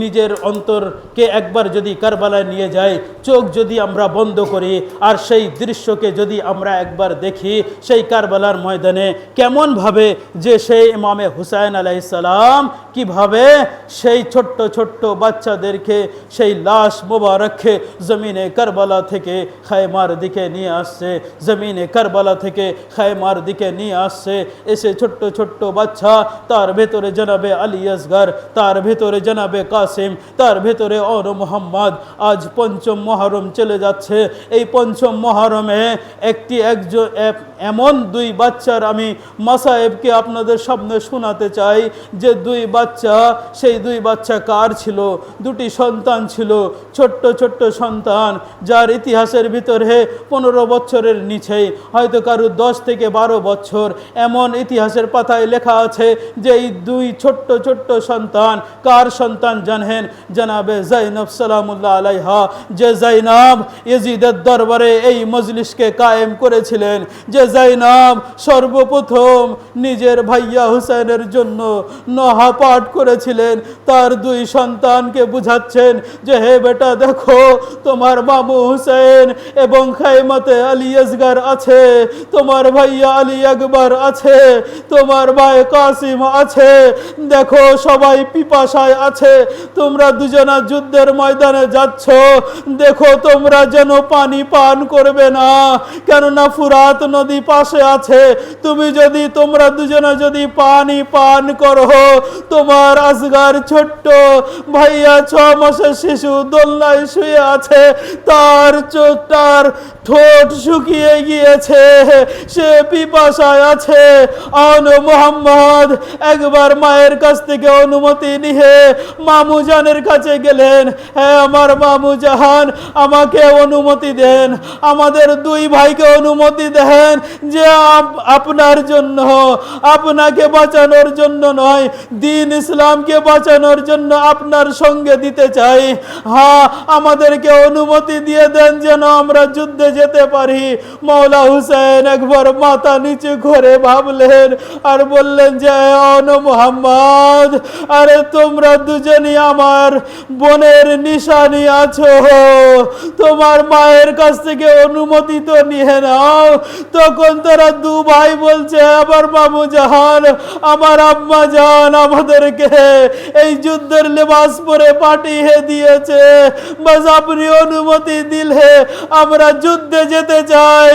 নিজের অন্তরকে একবার যদি কারবালায় নিয়ে যাই, চোখ যদি আমরা বন্ধ করি আর সেই দৃশ্যকে যদি আমরা একবার দেখি, সেই কারবালার ময়দানে কেমনভাবে যে সেই ইমামে হুসাইন আলাইহিস সালাম কিভাবে সেই ছোট্ট ছোট্ট বাচ্চাদেরকে সেই লাশ মোবারককে জমিনে কারবালা থেকে খায়মার দিকে নিয়ে আসছে, জমিনে কারবালা থেকে খায়মার দিকে নিয়ে আসছে। এসে ছোট্ট ছোট্ট বাচ্চা, তার ভেতরে জনাবে আলী আসগর, তার ভেতরে জনাবে কাসিম, তার ভেতরে অর মোহাম্মদ। আজ 5ম মুহররম চলে যাচ্ছে। এই 5ম মুহররমে এমন 2 বাচ্চার আমি মাসায়েবকে আপনাদের সামনে শোনাতে চাই, যে 2 বাচ্চা, সেই 2 বাচ্চা কার ছিল? 2টি সন্তান ছিল, ছোট্ট ছোট্ট সন্তান, যার ইতিহাসের ভিতরে 15 বছরের নিচে, হয়তো কারো 10 থেকে 12 বছর, এমন ইতিহাসের পাতায় লেখা আছে যে এই 2 ছোট্ট ছোট্ট সন্তান কার সন্তান জানেন? জনাবে জাইনব সালামুল্লাহ আলাইহা। যে জাইনব ইয়াজিদের দরবারে এই মজলিসকে কায়েম করেছিলেন, যে জাইনব সর্বপ্রথম নিজের ভাইয়া হুসাইনের জন্য নহা পাঠ করেছিলেন, তার 2 সন্তানকে বুঝাচ্ছেন যে হে বেটা, দেখো তোমার মামু হুসাইন এবং খায়মাতে আলী আসগর আছে, তোমার ভাইয়া আলী আকবর আছে, তোমার ভাই কাসিম আছে, দেখো সবাই পিপাসায় আছে, তোমরা দুজনা যুদ্ধের ময়দানে যাচ্ছ, দেখো তোমরা যেন পানি পান করবে না, কেননা ফুরাত নদী পাশে আছে। তোমরা দুজনা যদি পানি পান করো, তোমার আসগর ছোট্ট ভাইয়া 6 মাসের শিশু দোলনায় শুয়ে আছে, তার ঠোঁট শুকিয়ে গিয়েছে, সে পিপাসায় আছে। মোহাম্মদ একবার মায়ের কাছ থেকে অনুমতি নিয়ে মামু জানের কাছে গেলেন, হ্যাঁ আমার মামু জাহান, আমাকে অনুমতি দেন, আমাদের 2 ভাইকে অনুমতি দেন, যে আপনার জন্য, আপনাকে বাঁচানোর জন্য নয়, দিন ইসলামকে বাঁচানোর জন্য আপনার সঙ্গে দিতে চাই। হ্যাঁ, আমাদেরকে অনুমতি দিয়ে দেন যেন আমরা যুদ্ধে যেতে পারি। মাওলা হুসাইন একবার মাথা নিচু করে ভাবলেন আর বললেন যে মোহাম্মদ, আরে তোমরা দুজনই আমার বোনের নিশানি আছো, তোমার মায়ের কাছ থেকে অনুমতি তো নিয়ে নাও। তখন তারা 2 ভাই বলছে, আবার মামু জাহান, আমার আম্মা জান আমাদেরকে এই যুদ্ধের লেবাস পরে পাঠিয়ে দিয়েছে, বাস আপনি অনুমতি দিলে আমরা যুদ্ধে যেতে চাই।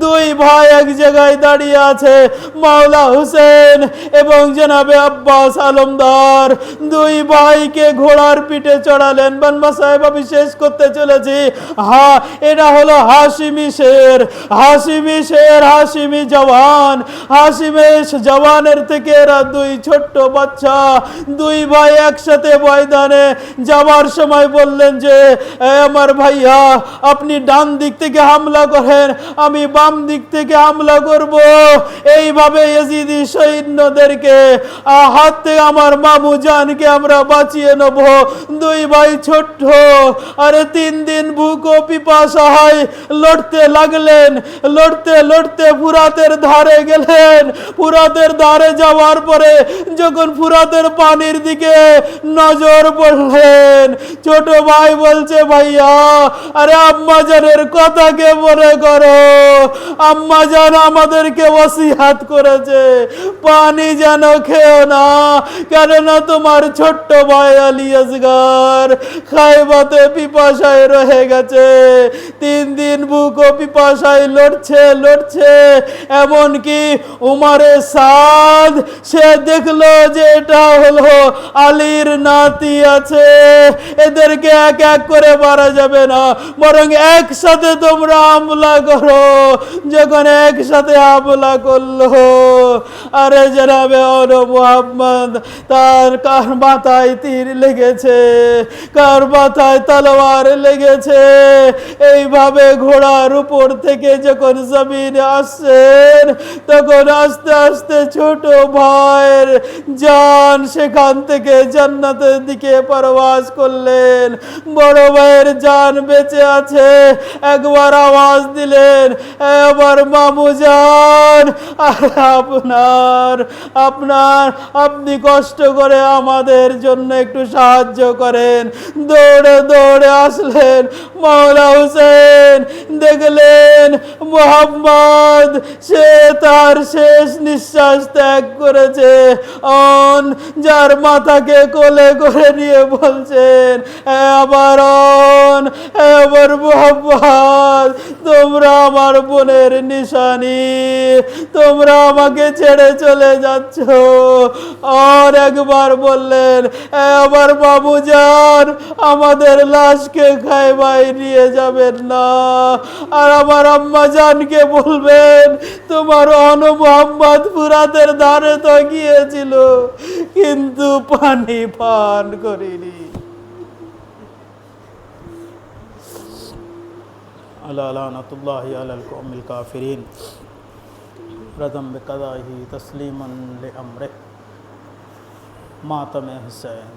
2 ভাই এক জায়গায় দাঁড়িয়ে আছে, মাওলা হুসেন এবং জনাবে আব্বাস আলমদার। 2 ভাইকে ঘোড়ার পিঠে চড়ালেন। বানমা সাহেব আমি শেষ করতে চলেছি। হ্যাঁ, এটা হলো হাশিমি শের, হাশিমি শের, হাশিমি জওয়ান, হাশিমে জওয়ানের থেকে এরা 2 ছোট্ট বাচ্চা, 2 ভাই একসাথে ময়দানে যাওয়ার সময় বললেন যে আমার ভাইয়া, আপনি ডান দিক থেকে হামলা করেন, আমি বাম দিক থেকে হামলা করব। এইভাবে ইয়েজিদি সৈন্যদেরকে হাত থেকে আমার মামু জানকে আমরা বাঁচিয়ে নেব। দুই ভাই ছোট্ট, আরে 3 দিন ভুক ও পিপাসায় লড়তে লাগলেন। লড়তে লড়তে ফুরাতের ধারে গেলেন। ফুরাতের ধারে যাওয়ার পরে যখন ফুরাতের পানির দিকে নজর পড়লেন, ছোট ভাই বলছে, ভাইয়া আরে আম্মা জানের কথাকে মনে করো, আম্মা জান আমাদেরকে ওসিয়াত করেছে পানি যেন খেও না, কেননা তোমার ছোট্ট ভাই আলী আসগর খায়বাতে পিপাসায় রয়ে গেছে। 3 দিন ভুক ও পিপাসায় লড়ছে লড়ছে, এমনকি উমারে সাদ সে দেখলো যে এটা হলো আলীর নাতি আছে, এদেরকে এক এক করে মারা যাবে না, বরং একসাথে তোমরা হামলা করো। যখন একসাথে হামলা করলো, আরে জনাবে মুহাম্মদ তার কার মাথায় তীর লেগেছে, কার মাথায় তলোয়ার লেগেছে। এইভাবে ঘোড়ার উপর থেকে যখন জমিনে আসছেন, তখন আস্তে আস্তে ছোট ভাইয়ের জান সেখান থেকে জান্নাতের দিকে প্রবাস করলেন। বড় ভাইয়ের জান বেঁচে আছে, একবার আওয়াজ দিলেন, এবার মামু জান আপনি কষ্ট করে আমাদের জন্য একটু সাহায্য করেন। দৌড়ে দৌড়ে আসলেন। মাওলা হুসেন দেখলেন মুহাম্মদ সে তার শেষ নিঃশ্বাস ত্যাগ করেছে। যার মাথাকে কোলে করে নিয়ে বলছেন, এবার মুহাম্মদ তোমরা আমার বোনের নিশানি, তোমরা আমাকে ছেড়ে চলে যাচ্ছ। আর একবার বললেন, এবার বাবু যান আমাদের লাশকে খায়বাই নিয়ে যাবেন না, আর আমার আম্মা জানকে বলবেন তোমার মুহাম্মদ ফুরাতের ধারে তো গিয়েছিল কিন্তু পানি পান করিনি। আলা লানাতুল্লাহি আলাল কওমিল কাফিরিন রদম বিকাদাহি তসলিমান লিআমরিহ মাতামে হুসैन।